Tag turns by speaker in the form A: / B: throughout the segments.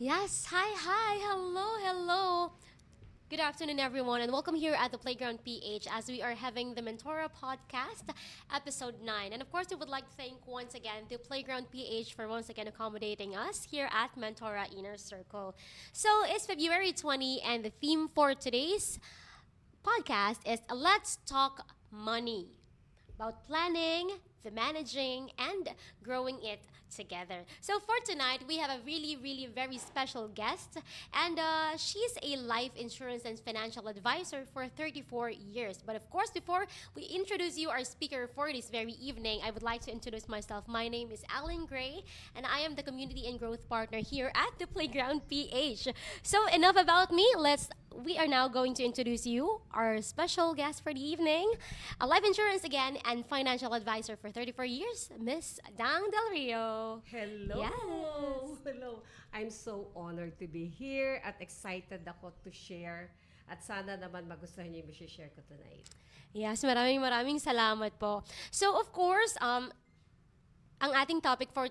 A: Yes, hi, hello, hello. Good afternoon, everyone, and welcome here at the Playground PH as we are having the Mentora podcast, episode 9. And of course, we would like to thank once again the Playground PH for once again accommodating us here at Mentora Inner Circle. So it's February 20, and the theme for today's podcast is Let's Talk Money, about planning, the managing, and growing it together. So for tonight, we have a really very special guest, and she's a life insurance and financial advisor for 34 years. But of course, before we introduce you our speaker for this very evening, I would like to introduce myself. My name is Alan Gray, and I am the community and growth partner here at the Playground PH. So enough about me. We are now going to introduce you our special guest for the evening, a life insurance again and financial advisor for 34 years, Miss Dang Del Rio.
B: Hello!
A: Yes.
B: Hello! I'm so honored to be here at excited ako to share at sana naman magustuhan niyo yung share ko tonight.
A: Yes, maraming salamat po. So of course, ang ating topic for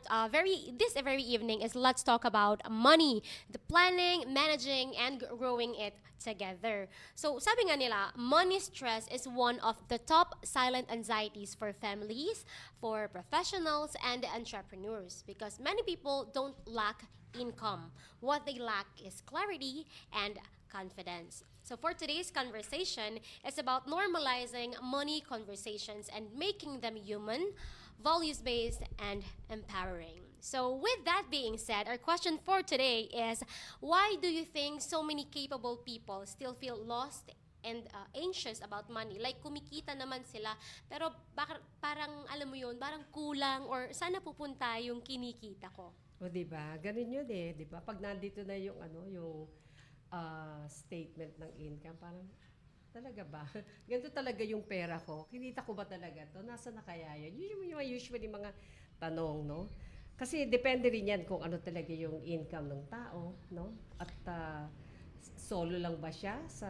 A: this very evening is let's talk about money, the planning, managing, and growing it together. So sabi nga nila, money stress is one of the top silent anxieties for families, for professionals, and entrepreneurs because many people don't lack income. What they lack is clarity and confidence. So for today's conversation, it's about normalizing money conversations and making them human, values-based, and empowering. So with that being said, our question for today is, why do you think so many capable people still feel lost and anxious about money? Like kumikita naman sila, pero parang alam mo yun, parang kulang or sana pupunta yung kinikita ko.
B: O di ba? Ganun yun eh, di ba? Pag nandito na yung statement ng income, parang talaga ba? Ganito talaga yung pera ko. Kinita ko ba talaga to? Nasa na kaya yan? Yun yung usually mga tanong, no? Kasi depende rin yan kung ano talaga yung income ng tao, no? At solo lang ba siya sa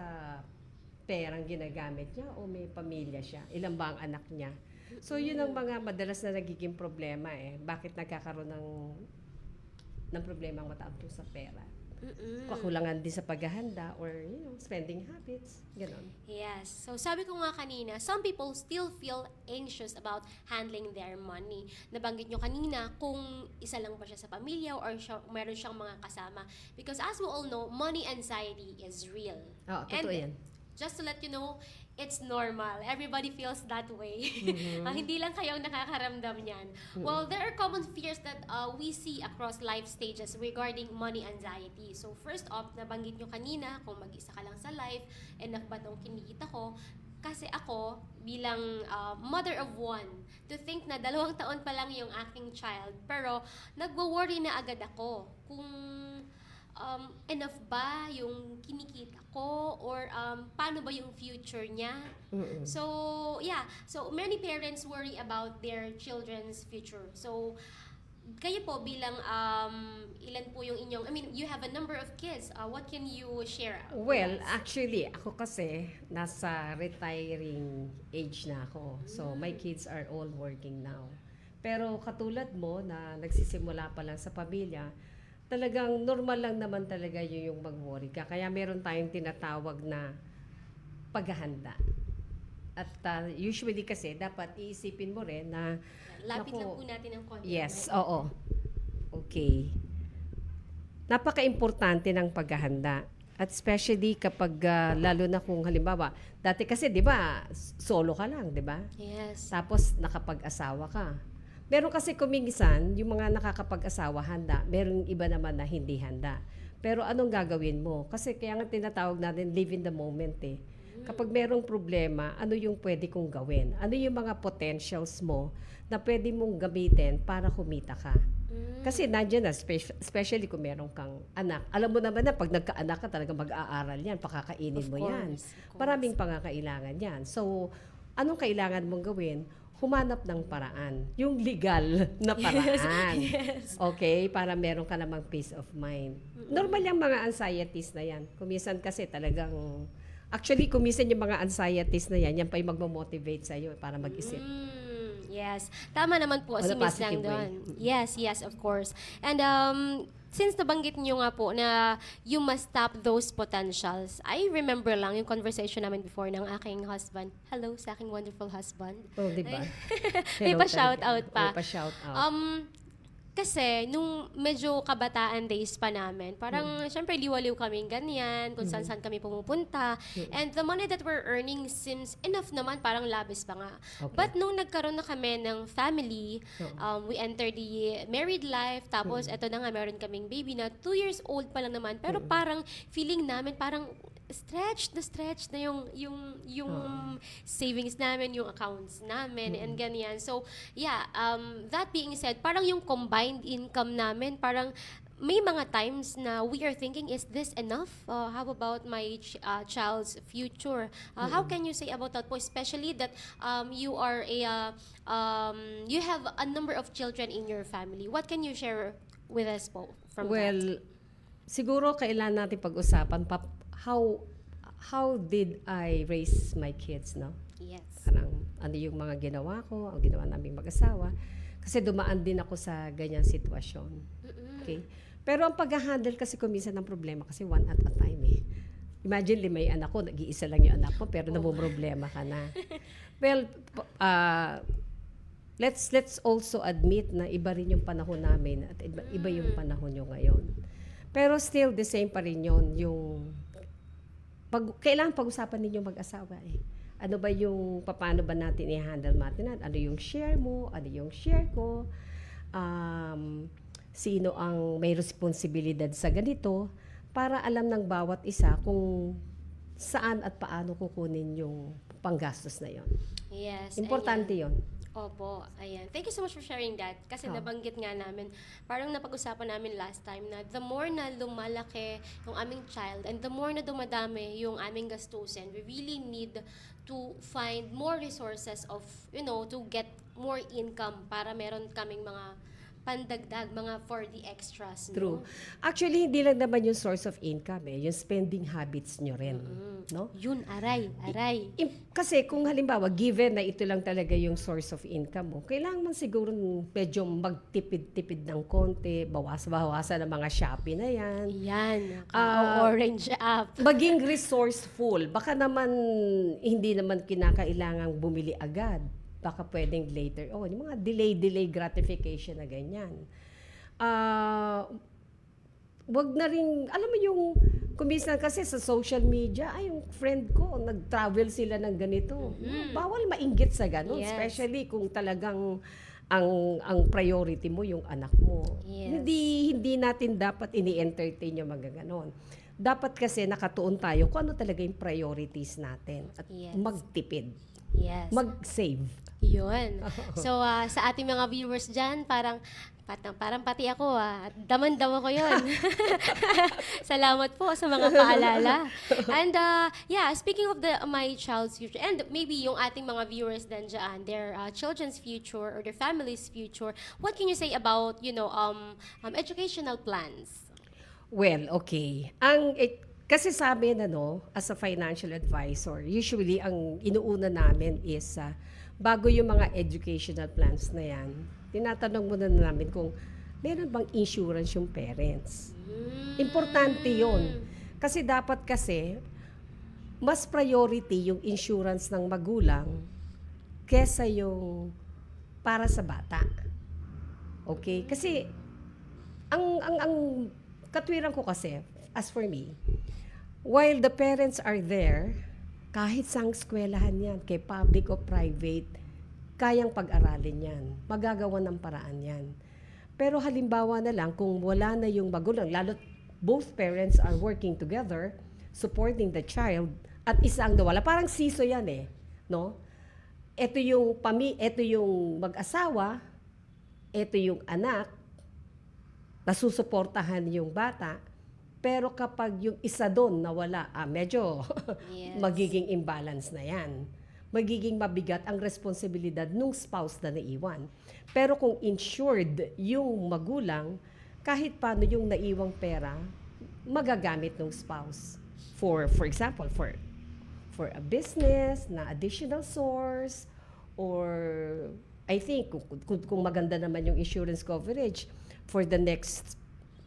B: perang ginagamit niya o may pamilya siya? Ilan ba ang anak niya? So yun ang mga madalas na nagiging problema eh. Bakit nagkakaroon ng problema ang matao sa pera? Kakulangan din sa paghahanda or spending habits, gano'n.
A: Yes. So sabi ko nga kanina, some people still feel anxious about handling their money. Nabanggit nyo kanina kung isa lang ba siya sa pamilya or meron siyang mga kasama. Because as we all know, money anxiety is real.
B: Oo, totoo yan.
A: Just to let you know, it's normal. Everybody feels that way. Hindi lang kayo ang nakakaramdam niyan. Well, there are common fears that we see across life stages regarding money anxiety. So first off, nabanggit nyo kanina, kung mag-isa ka lang sa life, enough ba itong kinikita ko? Kasi ako, bilang mother of one, to think na 2 taon pa lang yung aking child, pero nagwo-worry na agad ako kung enough ba yung kinikita ko or paano ba yung future niya. So many parents worry about their children's future. So kayo po bilang ilan po yung inyong, I mean, you have a number of kids. What can you share?
B: Well, actually, ako kasi nasa retiring age na ako. So my kids are all working now. Pero katulad mo na nagsisimula pa lang sa pamilya, talagang normal lang naman talaga yung mag-worry ka. Kaya meron tayong tinatawag na paghahanda. At usually kasi dapat iisipin mo rin na
A: Lapit lang po natin ang konti.
B: yes, oo. Okay. Napaka-importante ng paghahanda. At especially kapag lalo na kung halimbawa, dati kasi 'di ba, solo ka lang, 'di ba?
A: Yes.
B: Tapos nakapag-asawa ka. Meron kasi kuminsan, yung mga nakakapag-asawa handa, meron iba naman na hindi handa. Pero anong gagawin mo? Kasi kaya nga tinatawag natin live in the moment eh. Kapag merong problema, ano yung pwede kong gawin? Ano yung mga potentials mo na pwede mong gamitin para kumita ka? Kasi nandiyan na, especially kung meron kang anak. Alam mo naman na pag nagkaanak ka talaga mag-aaral yan, pakakainin mo yan. Maraming pangangailangan yan. So, anong kailangan mong gawin? Humanap ng paraan. Yung legal na paraan.
A: Yes.
B: Okay? Para meron ka namang peace of mind. Normal yung mga anxieties na yan. Kumisan kasi talagang actually, kumisan yung mga anxieties na yan pa yung magmamotivate sa'yo para mag-isip.
A: Yes. Tama naman po
B: On
A: si
B: a
A: Miss Lang
B: positive way.
A: doon. Yes, of course. And since nabanggit nyo nga po na you must tap those potentials, I remember lang yung conversation namin before ng aking husband. Hello sa aking wonderful husband.
B: Oh, di ba?
A: May
B: Hello
A: pa-shout
B: talaga.
A: out pa.
B: May pa-shout out.
A: Kasi, nung medyo kabataan days pa namin, parang, syempre, liwaliw kaming ganyan, kung saan-saan kami pumupunta. And the money that we're earning seems enough naman, parang labis pa nga.
B: Okay.
A: But nung nagkaroon na kami ng family, we entered the married life, tapos eto na nga, meron kaming baby na 2 years old pa lang naman, pero parang feeling namin, parang stretch na yung savings namin, yung accounts namin, and ganyan. So, yeah, that being said, parang yung combined income namin, parang may mga times na we are thinking, is this enough? How about my child's future? How can you say about that po? Especially that you are you have a number of children in your family. What can you share with us po from that?
B: Well, siguro kailangan natin pag-usapan how did I raise my kids, no?
A: Yes.
B: Parang ano yung mga ginawa ko, ang ginawa naming mag-asawa. Kasi dumaan din ako sa ganyang sitwasyon. Okay? Pero ang pag-handle kasi kuminsan ng problema kasi one at a time eh. Imagine, 5 anak ko, nag-iisa lang yung anak mo, pero namumroblema ka na. Well, let's also admit na iba rin yung panahon namin at iba yung panahon nyo ngayon. Pero still, the same pa rin yun. Kailangan pag-usapan ninyo mag-asawa eh. Ano ba yung, paano ba natin i-handle natin? Ano yung share mo? Ano yung share ko? Sino ang may responsibilidad sa ganito? Para alam ng bawat isa kung saan at paano kukunin yung panggastos na yon.
A: Yes.
B: Importante yon.
A: Opo, ayan. Thank you so much for sharing that. Kasi nabanggit nga namin, parang napag-usapan namin last time na the more na lumalaki yung aming child and the more na dumadami yung aming gastusin, we really need to find more resources of, to get more income para meron kaming mga pandagdag, mga for the extras.
B: True.
A: No?
B: Actually, hindi lang naman yung source of income eh. Yung spending habits nyo rin. No?
A: Yun, aray.
B: Kasi kung halimbawa, given na ito lang talaga yung source of income mo, kailangan man siguro medyo magtipid-tipid ng konti, bawas-bawasan ng mga Shopee na yan.
A: Yan. Orange app.
B: Maging resourceful. Baka naman, hindi naman kinakailangang bumili agad. Baka pwedeng later. Yung mga delay gratification na ganyan. Wag na rin, alam mo yung, kuminsan kasi sa social media, yung friend ko, nag-travel sila ng ganito. Bawal mainggit sa ganun.
A: Yes.
B: Especially kung talagang ang priority mo yung anak mo.
A: Yes.
B: Hindi natin dapat ini-entertain yung mga ganon. Dapat kasi nakatuon tayo kung ano talaga yung priorities natin at
A: Yes.
B: magtipid.
A: Yes.
B: Mag-save.
A: Yun. So, sa ating mga viewers dyan, parang pati ako, daman-dama ko yun. Salamat po sa mga paalala. And, speaking of my child's future, and maybe yung ating mga viewers din dyan, their children's future or their family's future, what can you say about, educational plans?
B: Well, okay. Kasi sabi as a financial advisor, usually ang inuuna namin is bago yung mga educational plans na yan, tinatanong muna namin kung meron bang insurance yung parents. Importante yon. Kasi dapat mas priority yung insurance ng magulang kesa yung para sa bata. Okay? Kasi ang katwiran ko kasi, as for me, while the parents are there, kahit sang eskwelahan yan, kay public o private, kayang pag-aralin yan. Magagawa ng paraan yan. Pero halimbawa na lang, kung wala na yung magulang, lalo both parents are working together, supporting the child, at isa ang nawala. Parang siso yan eh. No? Ito yung mag-asawa, ito yung anak, nasusuportahan yung bata, pero kapag yung isa doon nawala, medyo
A: Yes.
B: magiging imbalance na yan. Magiging mabigat ang responsibilidad nung spouse na naiwan. Pero kung insured yung magulang, kahit paano yung naiwang pera, magagamit ng spouse. For example, for a business na additional source, or I think kung maganda naman yung insurance coverage for the next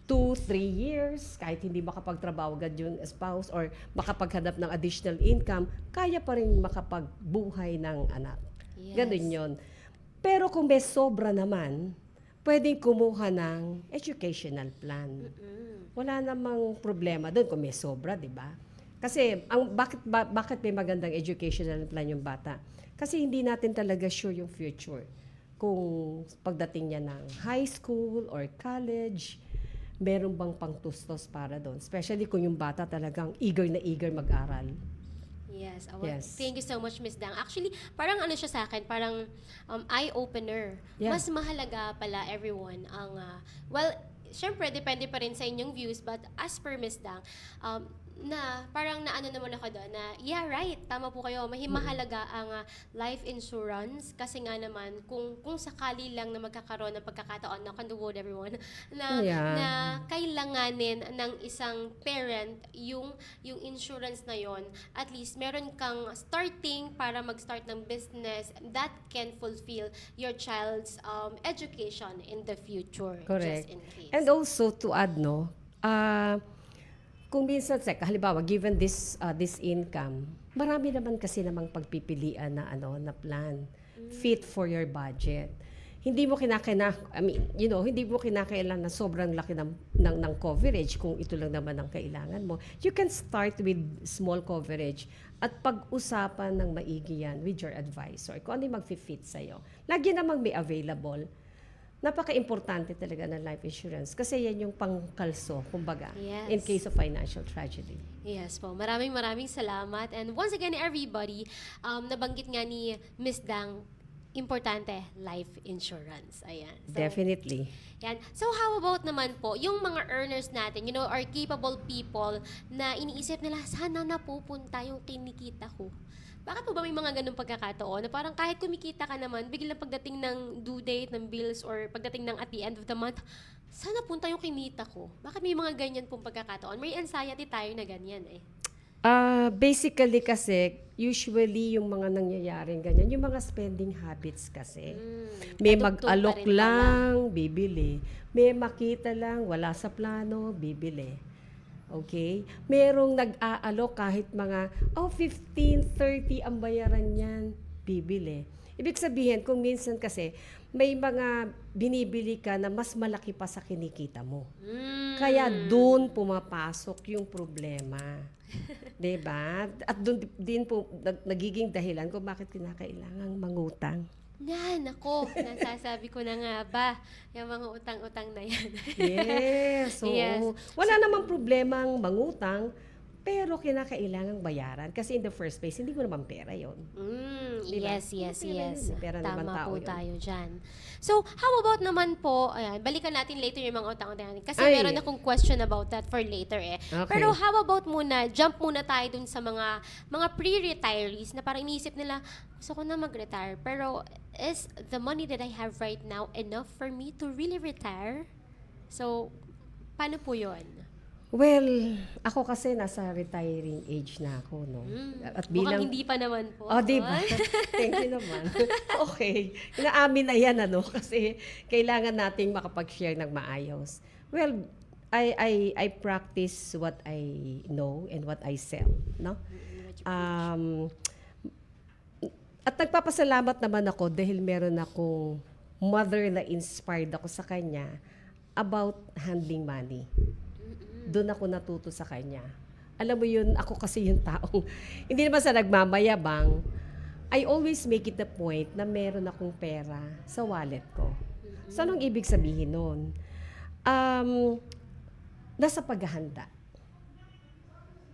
B: 2-3 years, kahit hindi makapagtrabaho agad yung spouse or makapaghanap ng additional income, kaya pa rin makapagbuhay ng anak.
A: Yes.
B: Ganun yun. Pero kung may sobra naman, pwedeng kumuha ng educational plan. Wala namang problema doon kung may sobra, di ba? Kasi bakit may magandang educational plan yung bata? Kasi hindi natin talaga sure yung future. Kung pagdating niya ng high school or college, meron bang pangtustos para doon? Especially kung yung bata talagang eager na eager mag-aral.
A: Yes.
B: Yes.
A: Thank you so much, Miss Dang. Actually, parang ano siya sa akin, parang eye-opener.
B: Yeah.
A: Mas mahalaga pala everyone ang, well, syempre, depende pa rin sa inyong views, but as per Miss Dang, na parang naano naman ako doon na, yeah, right, tama po kayo, mahalaga ang life insurance kasi nga naman, kung sakali lang na magkakaroon ng pagkakataon, knock on the wood everyone, na,
B: Yeah.
A: na kailanganin ng isang parent yung insurance na yon, at least meron kang starting para mag-start ng business that can fulfill your child's education in the future.
B: Correct.
A: Just in case.
B: And also to add, no, kung minsan, halimbawa, given this income, marami naman kasi namang pagpipilian na plan fit for your budget. Hindi mo hindi mo kinakailangan na sobrang laki ng coverage kung ito lang naman ang kailangan mo. You can start with small coverage at pag-usapan ng maigi yan with your advisor kung ano yung mag-fit sa'yo. Lagi namang may available. Napaka-importante talaga ng life insurance kasi yan yung pangkalso, kumbaga,
A: Yes.
B: in case of financial tragedy.
A: Yes po. Maraming salamat. And once again, everybody, nabanggit nga ni Miss Dang, importante, life insurance. Ayan. So,
B: Definitely.
A: yan. So, how about naman po, yung mga earners natin, are capable people na iniisip nila, sana napupunta yung kinikita ko. Bakit po ba may mga ganung pagkakataon na parang kahit kumikita ka naman, biglang pagdating ng due date ng bills or pagdating ng at the end of the month, sana punta yung kinita ko. Bakit may mga ganyan pong pagkakataon? May anxiety tayo na ganyan eh.
B: Basically kasi, usually yung mga nangyayaring ganyan, yung mga spending habits kasi. May
A: Katugtog pa
B: mag-alok
A: rin pala.
B: lang, bibili. May makita lang, wala sa plano, bibili. Okay? Merong nag-aalok kahit mga, 15, 30 ang bayaran niyan, bibili. Ibig sabihin, kung minsan kasi, may mga binibili ka na mas malaki pa sa kinikita mo. Kaya doon pumapasok yung problema. 'Di ba? At doon din po nagiging dahilan kung bakit kinakailangang mangutang.
A: Ako, nasasabi ko na nga ba, yung mga utang-utang na yan.
B: Yes. So,
A: Yes.
B: wala namang problemang mangutang, pero kinakailangang bayaran. Kasi in the first place, hindi mo naman pera yon. Diba?
A: Yes.
B: May pera naman
A: Tama
B: tao
A: po
B: yun.
A: tayo dyan. So, how about naman po, ayan, balikan natin later yung mga utang-utang. Kasi
B: Ay.
A: meron akong question about that for later eh.
B: Okay.
A: Pero how about muna, jump muna tayo dun sa mga pre-retirees na parang iniisip nila, gusto ko na mag-retire, pero is the money that I have right now enough for me to really retire? So, paano po yun?
B: Well, ako kasi nasa retiring age na ako, no? At
A: Mukhang hindi pa naman po.
B: di ba? Thank you naman. Okay. Inaamin na yan, Kasi kailangan nating makapag-share ng maayos. Well, I practice what I know and what I sell, no? At nagpapasalamat naman ako dahil meron akong mother na inspired ako sa kanya about handling money. Doon ako natuto sa kanya. Alam mo yun, ako kasi yung taong, hindi naman sa nagmamayabang, I always make it a point na meron akong pera sa wallet ko. So, anong ibig sabihin nun? Nasa paghahanda.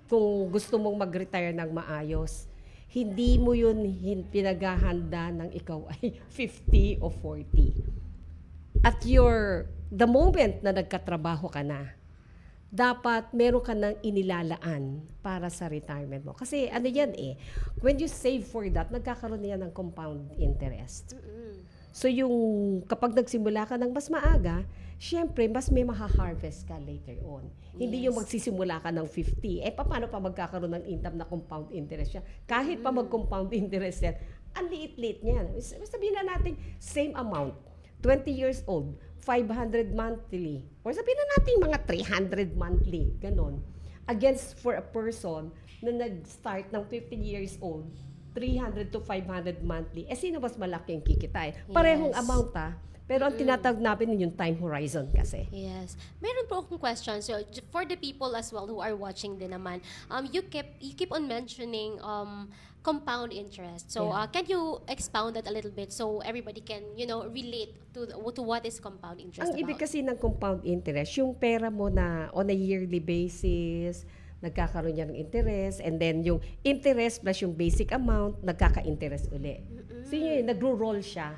B: Kung gusto mong mag-retire ng maayos, hindi mo yun pinaghahanda ng ikaw ay 50 o 40. At the moment na nagkatrabaho ka na, dapat meron ka nang inilalaan para sa retirement mo. Kasi yan when you save for that, nagkakaroon yan ng compound interest. So kapag nagsimula ka ng mas maaga, syempre, mas may maha-harvest ka later on. Hindi yung magsisimula ka ng 50. Paano pa magkakaroon ng income na compound interest siya? Kahit pa mag-compound interest yan, ang liit-liit niyan. Sabihin na natin, same amount. 20 years old, 500 monthly. Or sabihin na natin mga 300 monthly. Ganon. Against for a person na nag-start ng 15 years old, 300 to 500 monthly. Sino mas malaking kikitain? Parehong
A: Yes.
B: amount pero ang tinatawag natin yung time horizon kasi.
A: Yes. Meron po akong question. So, for the people as well who are watching din naman, you keep on mentioning compound interest. So,
B: Yeah.
A: can you expound that a little bit so everybody can, relate to what is compound interest
B: Ang ibig
A: about?
B: kasi ng compound interest, yung pera mo na on a yearly basis, nagkakaroon niya ng interest, and then yung interest plus yung basic amount, nagkaka-interest uli. So yun, nagro-roll siya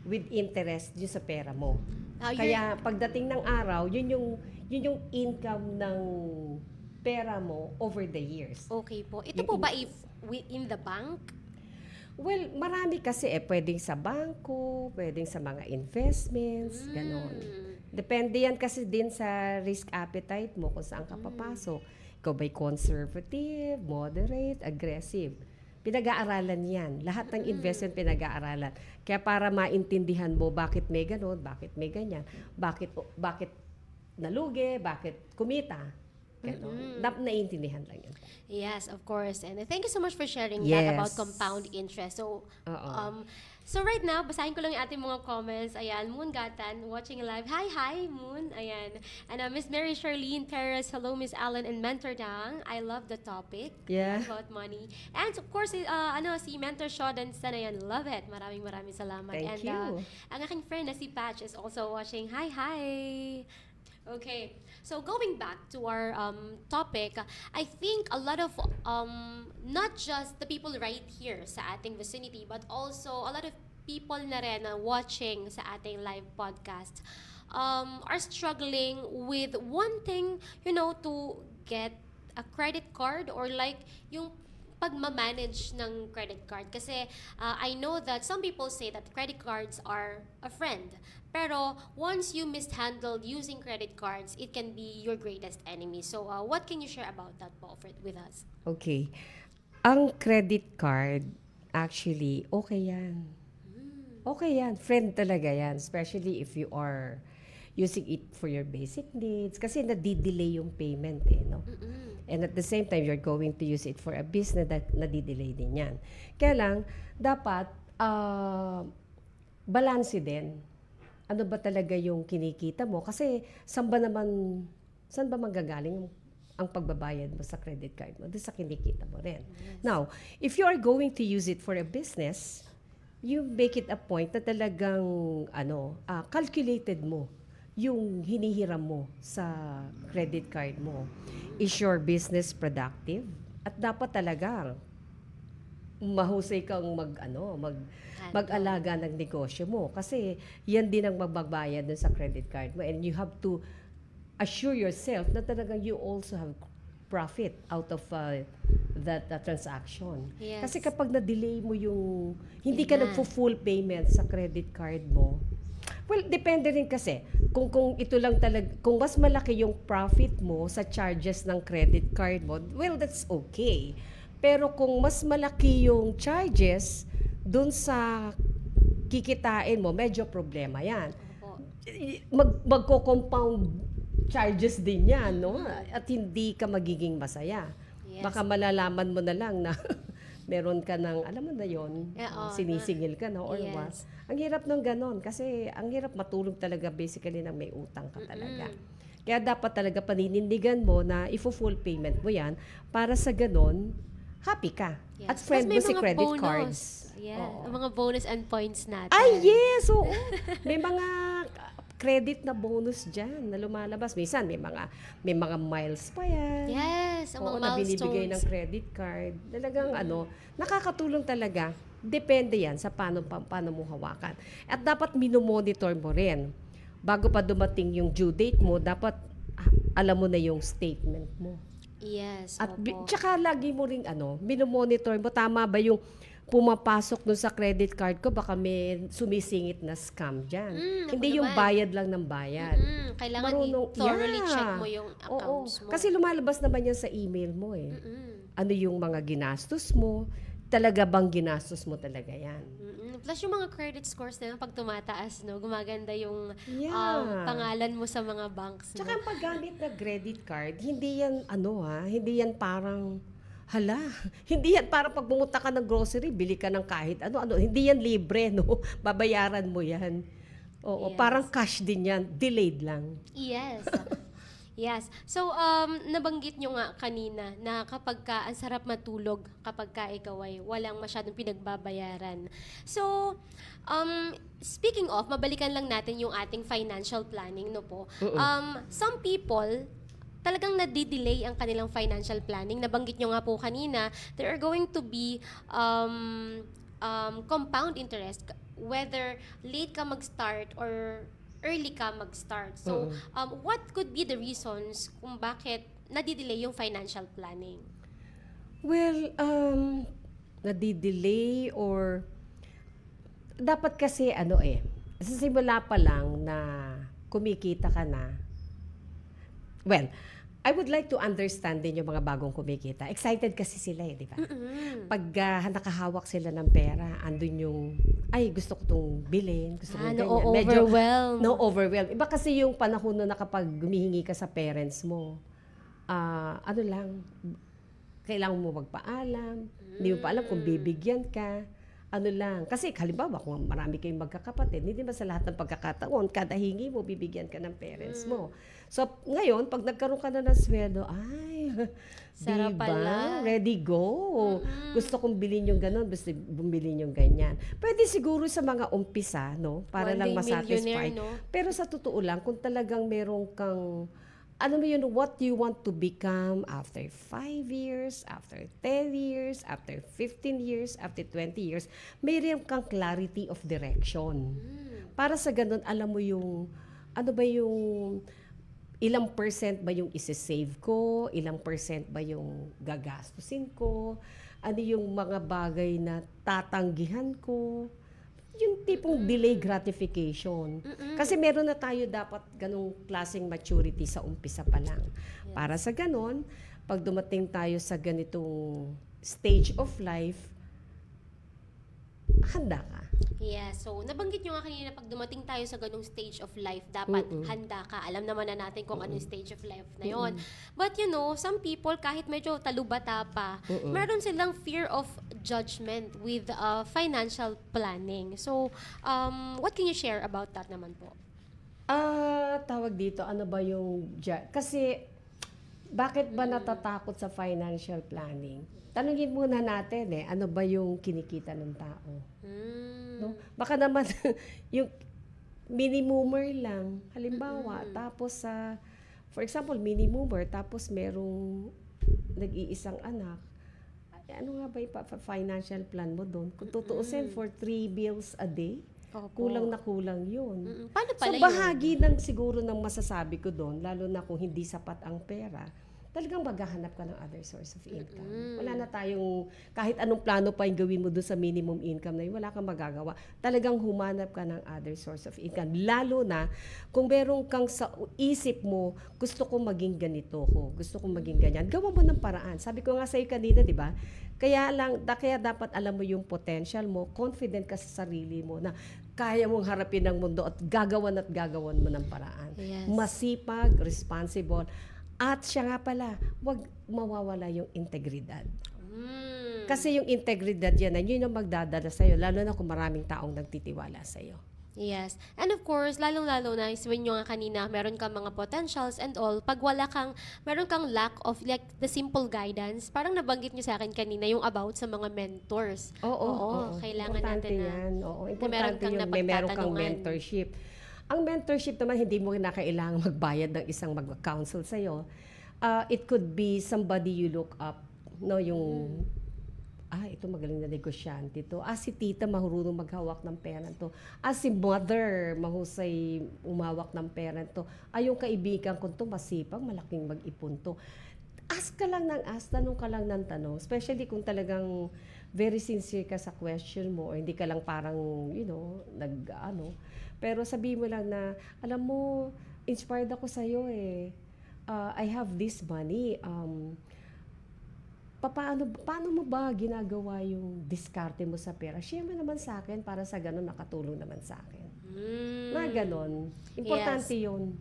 B: with interest yun sa pera mo. Kaya pagdating ng araw, yun yung income ng pera mo over the years.
A: Okay po. Ito po ba if in the bank?
B: Well, marami kasi pwedeng sa bangko, pwedeng sa mga investments, ganon. Depende yan kasi din sa risk appetite mo kung saan ka papasok. Ikaw ba'y conservative, moderate, aggressive? Pinag-aaralan yan. Lahat ng investment pinag-aaralan. Kaya para maintindihan mo bakit may ganon, bakit may ganyan, bakit nalugi, bakit kumita. Ganon. Naiintindihan lang yan.
A: Yes, of course. And thank you so much for sharing that
B: Yes.
A: about compound interest. So,
B: Oo.
A: so right now, basahin ko lang yung ating mga comments. Ayan, Moon Gatan, watching live. Hi, Moon. Ayan. And Miss Mary Charlene Perez, hello, Miss Allen and Mentor Dang. I love the topic
B: Yeah.
A: about money. And of course, si Mentor Shodan San, ayan, love it. Maraming salamat.
B: Thank
A: and,
B: you.
A: ang aking friend na si Patch is also watching. Hi. Okay, so going back to our topic, I think a lot of not just the people right here sa ating vicinity, but also a lot of people na rin na watching sa ating live podcast are struggling with wanting, to get a credit card or like yung pagmamanage ng credit card. Kasi I know that some people say that credit cards are a friend. Pero once you mishandled using credit cards, it can be your greatest enemy. So what can you share about that po with us?
B: Okay. Ang credit card, actually, okay yan. Okay yan. Friend talaga yan. Especially if you are using it for your basic needs. Kasi nadidelay yung payment no? And at the same time, you're going to use it for a business that nadidelay din yan. Kaya lang, dapat balanse din. Ano ba talaga yung kinikita mo? Kasi saan ba manggagaling ang pagbabayad mo sa credit card mo? Doon sa kinikita mo rin.
A: Yes.
B: Now, if you are going to use it for a business, you make it a point na talagang calculated mo yung hinihiram mo sa credit card mo. Is your business productive? At dapat talagang mahusay kang mag-alaga ng negosyo mo. Kasi yan din ang magbabayad dun sa credit card mo. And you have to assure yourself na talagang you also have profit out of that transaction.
A: Yes.
B: Kasi kapag na-delay mo yung, hindi ka
A: Yun na.
B: nagpo-full payment sa credit card mo, well, depende rin kasi. Kung ito lang talaga, kung mas malaki yung profit mo sa charges ng credit card mo, well, that's okay. Pero kung mas malaki yung charges dun sa kikitain mo, medyo problema yan.
A: Opo.
B: Magko-compound charges din yan, no? At hindi ka magiging masaya.
A: Yes.
B: Baka malalaman mo na lang na meron ka ng, alam mo na yon, sinisingil ka na or
A: Yes.
B: what. Ang hirap ng ganon kasi ang hirap matulog talaga basically nang may utang ka talaga. Kaya dapat talaga paninindigan mo na ifo-full payment mo yan para sa ganon, happy ka.
A: Yes.
B: At friend
A: Plus,
B: mo
A: may
B: si
A: mga
B: credit
A: bonus.
B: cards.
A: Yeah,
B: Oo.
A: ang mga bonus and points natin.
B: Ay, yes! Oo. May mga credit na bonus dyan na lumalabas. Minsan, may mga miles pa yan.
A: Yes, ang
B: Oo,
A: mga
B: na binibigay ng
A: milestones.
B: credit card. Talagang nakakatulong talaga. Depende yan sa paano mo hawakan. At dapat minomonitor mo rin. Bago pa dumating yung due date mo, dapat alam mo na yung statement mo.
A: Yes,
B: At
A: opo.
B: tsaka lagi mo ring minomonitor mo, tama ba yung pumapasok dun sa credit card ko, baka may sumisingit na scam dyan.
A: Naku
B: Hindi yung
A: naman.
B: bayad lang ng bayad.
A: Kailangan thoroughly
B: Yeah.
A: check mo yung
B: Oo.
A: accounts mo.
B: Kasi lumalabas naman yan sa email mo eh.
A: Mm-mm.
B: Ano yung mga ginastos mo, talaga bang ginastos mo talaga yan.
A: Mm-mm. Plus yung mga credit scores na yun, pag tumataas, no, gumaganda yung
B: Yeah.
A: pangalan mo sa mga banks. No?
B: Tsaka ang paggamit ng credit card, hindi yan hindi yan parang hala, hindi yan parang pag pumunta ka ng grocery, bili ka ng kahit ano, hindi yan libre, no? Babayaran mo yan. Oo,
A: Yes.
B: parang cash din yan, delayed lang.
A: Yes. Yes. So, nabanggit nyo nga kanina na kapag ka, ang sarap matulog kapag ka ikaw ay walang masyadong pinagbabayaran. So, speaking of, mabalikan lang natin yung ating financial planning, no po. Some people, talagang nadidelay ang kanilang financial planning. Nabanggit nyo nga po kanina, there are going to be compound interest, whether late ka mag-start or early ka mag-start. So, what could be the reasons kung bakit nadidelay yung financial planning?
B: Well, nadidelay or dapat kasi sa simula pa lang na kumikita ka na. Well, I would like to understand din yung mga bagong kumikita. Excited kasi sila di ba? Pag nakahawak sila ng pera, andun yung, ay, gusto ko itong bilhin, gusto ko ganyan.
A: overwhelm.
B: Overwhelm. Iba kasi yung panahon na kapag gumihingi ka sa parents mo, kailangan mo magpaalam, hindi mo pa alam kung bibigyan ka, kasi halimbawa kung marami kayong magkakapatid, hindi ba sa lahat ng pagkakataon, kada hingi mo, bibigyan ka ng parents mo. So, ngayon, pag nagkaroon ka na ng sweldo, ay,
A: Sarap
B: diba?
A: pala.
B: Ready, go. Gusto kong bilhin yung ganon, gusto bumili yung ganyan. Pwede siguro sa mga umpisa, no? Para
A: One
B: lang
A: day
B: masatisfy.
A: millionaire, no?
B: Pero sa totoo lang, kung talagang meron kang what you want to become after 5 years, after 10 years, after 15 years, after 20 years, mayroon kang clarity of direction. Para sa ganun, alam mo yung, ilang percent ba yung isi-save ko, ilang percent ba yung gagastusin ko, ano yung mga bagay na tatanggihan ko, yung tipong delay gratification. Kasi meron na tayo dapat ganong klaseng maturity sa umpisa pa lang. Para sa ganon, pag dumating tayo sa ganitong stage of life, handa ka.
A: Yeah, so nabanggit nyo nga kanina pag dumating tayo sa ganung stage of life, dapat handa ka. Alam naman na natin kung anong stage of life na yon. But some people kahit medyo talubata pa, meron silang fear of judgment with financial planning. So, what can you share about that naman po?
B: Tawag dito, ano ba yung kasi bakit ba natatakot sa financial planning? Tanungin muna natin ano ba yung kinikita ng tao? No? Baka naman yung mini-mover lang, halimbawa, tapos for example, mini-mover, tapos merong nag-iisang anak, ano nga ba yung financial plan mo doon? Kung tutuusin for 3 bills a day,
A: Opo.
B: kulang na kulang yun.
A: Paano
B: So
A: pala
B: bahagi ng siguro ng masasabi ko doon, lalo na kung hindi sapat ang pera, talagang maghahanap ka ng other source of income. Wala na tayong, kahit anong plano pa yung gawin mo doon sa minimum income na yun, wala kang magagawa. Talagang humanap ka ng other source of income. Lalo na kung meron kang sa isip mo, gusto kong maging ganito ko, gusto kong maging ganyan, gawa mo ng paraan. Sabi ko nga sa'yo kanina, di ba? Kaya dapat alam mo yung potential mo, confident ka sa sarili mo na kaya mong harapin ang mundo at gagawan mo ng paraan.
A: Yes.
B: Masipag, responsible, at siya nga pala, wag mawawala yung integridad. Kasi yung integridad yun yung magdadala sa'yo, lalo na kung maraming taong nagtitiwala sa'yo.
A: Yes. And of course, lalong-lalo na, when nyo nga kanina, meron kang mga potentials and all, pag meron kang lack of like the simple guidance, parang nabanggit nyo sa akin kanina yung about sa mga mentors.
B: Oo.
A: Kailangan
B: Importante
A: natin
B: yan. Oo,
A: meron
B: importante
A: kang
B: yun. May meron kang
A: napagtatanungan.
B: mentorship. Ang mentorship naman, hindi mo na kailangang magbayad ng isang mag-counsel sa'yo. It could be somebody you look up, no, yung ito magaling na negosyante to. Si tita marunong maghawak ng pera to. Si mother mahusay umawak ng pera to. Yung kaibigan ko to masipag, malaking mag-ipon to. Ask ka lang ng ask, tanong ka lang ng tanong. Especially kung talagang very sincere ka sa question mo or hindi ka lang parang, Pero sabihin mo lang na, alam mo, inspired ako sa'yo I have this money. paano mo ba ginagawa yung diskarte mo sa pera? Share mo naman sa akin para sa ganun nakatulong naman sa akin. Na ganun. Importante yun.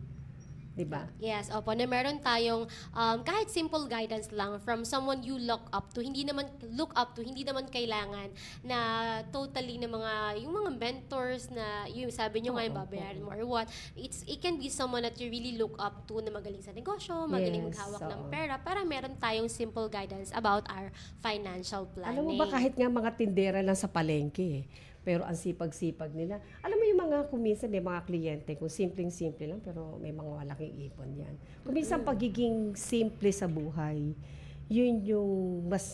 B: Diba?
A: Yes, opo, na meron tayong kahit simple guidance lang from someone you look up to, hindi naman kailangan na totally na yung mga mentors na yung sabi nyo nga yung babayaran mo or what. It can be someone that you really look up to na magaling sa negosyo, magaling maghawak ng pera para meron tayong simple guidance about our financial planning.
B: Alam mo ba kahit nga mga tindera lang sa palengke pero ang sipag-sipag nila. Alam mo yung mga kuminsan may mga kliyente kung simpleng-simple lang pero may mga malaking ipon yan. Kuminsan pagiging simple sa buhay, yun yung mas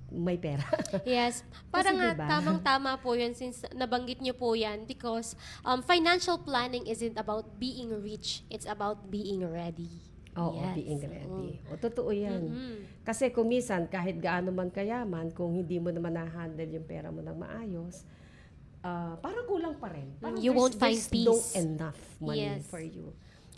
B: may pera.
A: Yes. Parang nga
B: diba?
A: tamang-tama po yun since nabanggit nyo po yan because financial planning isn't about being rich. It's about being ready.
B: Oo,
A: yes.
B: being ready. O, totoo yan. Kasi kumisan, kahit gaano man kayaman, kung hindi mo naman na-handle yung pera mo ng maayos, parang kulang pa rin. Parang
A: You won't find
B: there's
A: peace.
B: no enough money
A: Yes.
B: for you.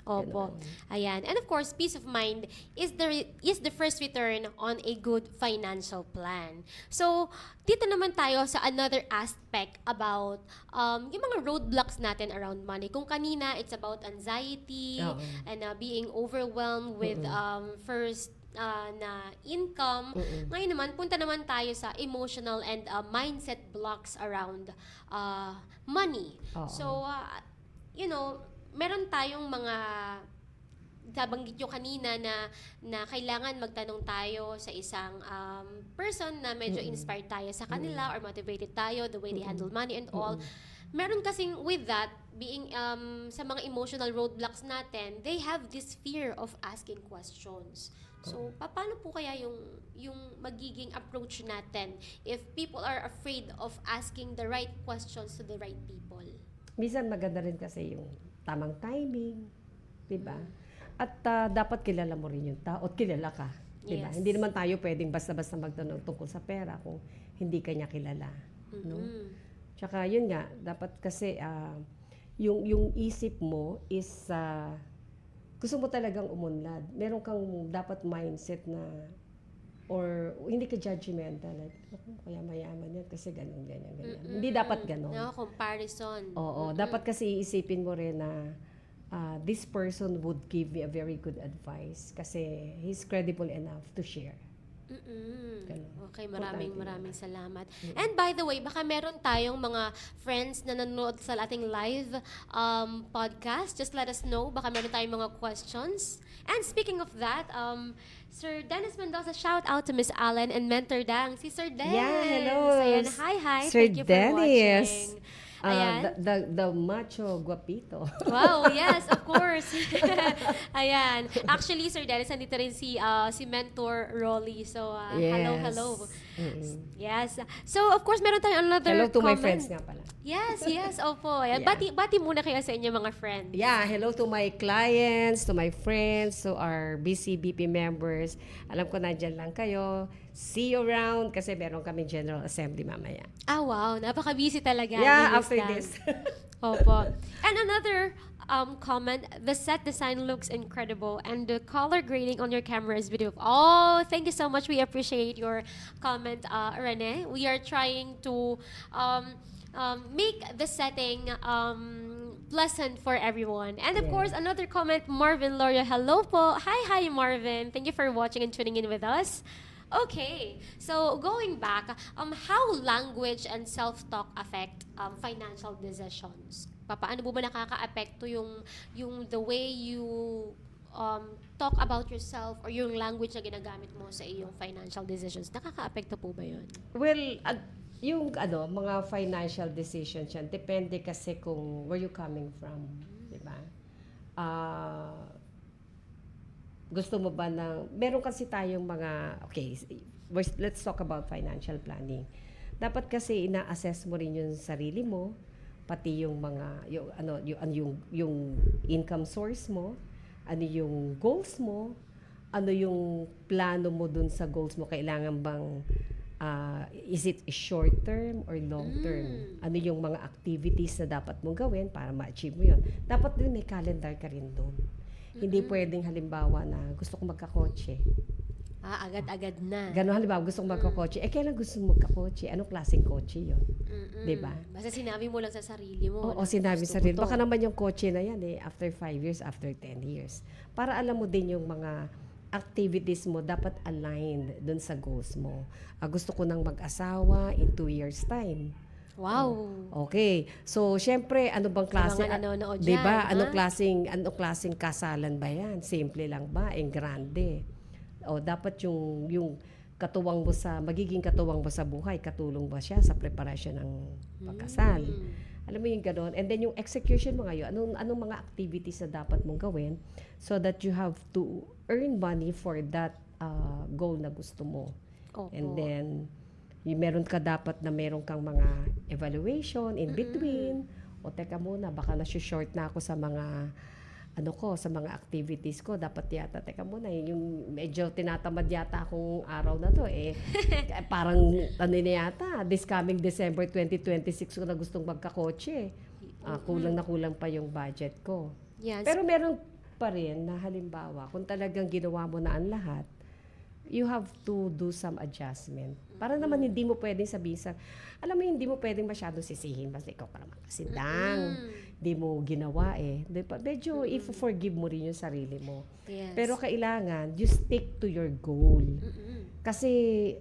A: Opo. Ayan. And of course, peace of mind is the first return on a good financial plan. So, dito naman tayo sa another aspect about yung mga roadblocks natin around money. Kung kanina, it's about anxiety and being overwhelmed with first na income. Ngayon naman, punta naman tayo sa emotional and mindset blocks around money. So, meron tayong mga nabanggit nyo kanina na kailangan magtanong tayo sa isang person na medyo inspired tayo sa kanila or motivated tayo the way they handle money and all. Meron kasing with that, being sa mga emotional roadblocks natin, they have this fear of asking questions. So, paano po kaya yung magiging approach natin if people are afraid of asking the right questions to the right people?
B: Minsan maganda rin kasi yung tamang timing, 'di ba? At dapat kilala mo rin yung tao at kilala ka, 'di ba?
A: Yes.
B: Hindi naman tayo pwedeng basta-basta magtanong tungkol sa pera kung hindi kanya kilala, no? Tsaka yun nga, dapat kasi yung isip mo is gusto mo talagang umunlad. Meron kang dapat mindset na or hindi ka judgmental like kaya mayaman yan kasi ganyan. Hindi dapat ganon.
A: No, comparison.
B: Oo, dapat kasi iisipin mo rin na this person would give me a very good advice kasi he's credible enough to share. Ganun.
A: Okay, maraming salamat. And by the way, baka meron tayong mga friends na nanonood sa ating live podcast. Just let us know. Baka meron tayong mga questions. And speaking of that, Sir Dennis Mendoza, shout out to Miss Allen and Mentor Dang. Si Sir Dennis.
B: Yeah, hello.
A: Ayan, hi.
B: Sir
A: Thank you for
B: Dennis.
A: watching. Ayan.
B: The macho guapito.
A: Wow, yes, of course. Ayan. Actually, Sir Dennis, nandito rin si Mentor Rolly. So, hello. Yes. So, of course, meron tayong another
B: Hello to my
A: comment.
B: friends nga pala.
A: Yes, opo. Ayan.
B: Yeah.
A: Bati muna kayo sa inyo mga friends.
B: Yeah, hello to my clients, to my friends, to our BCBP members. Alam ko nandyan lang kayo. See you around kasi meron kami General Assembly mamaya.
A: Ah, wow. Napaka-busy talaga.
B: Yeah,
A: Miss
B: after
A: Dan.
B: this.
A: Opo. And another comment, the set design looks incredible and the color grading on your camera is beautiful. Oh, thank you so much. We appreciate your comment, Rene. We are trying to make the setting pleasant for everyone. And of course, another comment, Marvin Loria. Hello po. Hi, Marvin. Thank you for watching and tuning in with us. Okay, so going back, how language and self-talk affect financial decisions? Paano po ba nakaka-apekto yung the way you talk about yourself or yung language na ginagamit mo sa iyong financial decisions? Nakaka-apekto po ba yun?
B: Well, yung mga financial decisions yan, depende kasi kung where you coming from, di ba? Gusto mo ba meron kasi tayong mga, okay, let's talk about financial planning. Dapat kasi ina-assess mo rin yung sarili mo, pati yung mga, yung income source mo, ano yung goals mo, ano yung plano mo dun sa goals mo, kailangan bang, is it short term or long term? Ano yung mga activities na dapat mong gawin para ma-achieve mo yun? Dapat din may calendar ka rin dun. Hindi pwedeng halimbawa na gusto kong magkakotse.
A: Agad-agad na.
B: Gano'n, halimbawa, gusto kong magkakotse. Kailan gusto mo magkakotse? Anong klaseng kotse yun? Di ba?
A: Basta sinabi mo lang sa sarili mo.
B: Oo,
A: na
B: sinabi
A: gusto
B: sa
A: ko
B: rin.
A: to.
B: Baka naman yung kotse na yan after 5 years, after 10 years. Para alam mo din yung mga activities mo dapat aligned dun sa goals mo. Gusto ko nang mag-asawa in 2 years time.
A: Wow.
B: Okay. So, syempre, ano bang klase?
A: mga nanonood
B: Di ba?
A: dyan,
B: Anong klaseng kasalan ba yan? Simple lang ba? Grande. O, dapat yung katuwang mo magiging katuwang mo sa buhay, katulong ba siya sa preparasyon ng pagkasal? Alam mo yung gano'n. And then yung execution mo ngayon, anong mga activities na dapat mong gawin so that you have to earn money for that goal na gusto mo.
A: Opo.
B: And then, meron kang mga evaluation in between. O teka muna, baka short na ako sa mga sa mga activities ko. Dapat yata, teka muna, yung medyo tinatamad yata akong araw na to parang na yata, this coming December 2026 ko na gustong magkakotse. Kulang pa yung budget ko.
A: Yes.
B: Pero meron pa rin na halimbawa, kung talagang ginawa mo na ang lahat, you have to do some adjustment. Para naman hindi mo pwedeng sabihin alam mo, hindi mo pwedeng masyadong sisihin basta ikaw pa naman kasi hindi mo ginawa Diba? Medyo i-forgive mo rin yung sarili mo.
A: Yes.
B: Pero kailangan, you stick to your goal. Kasi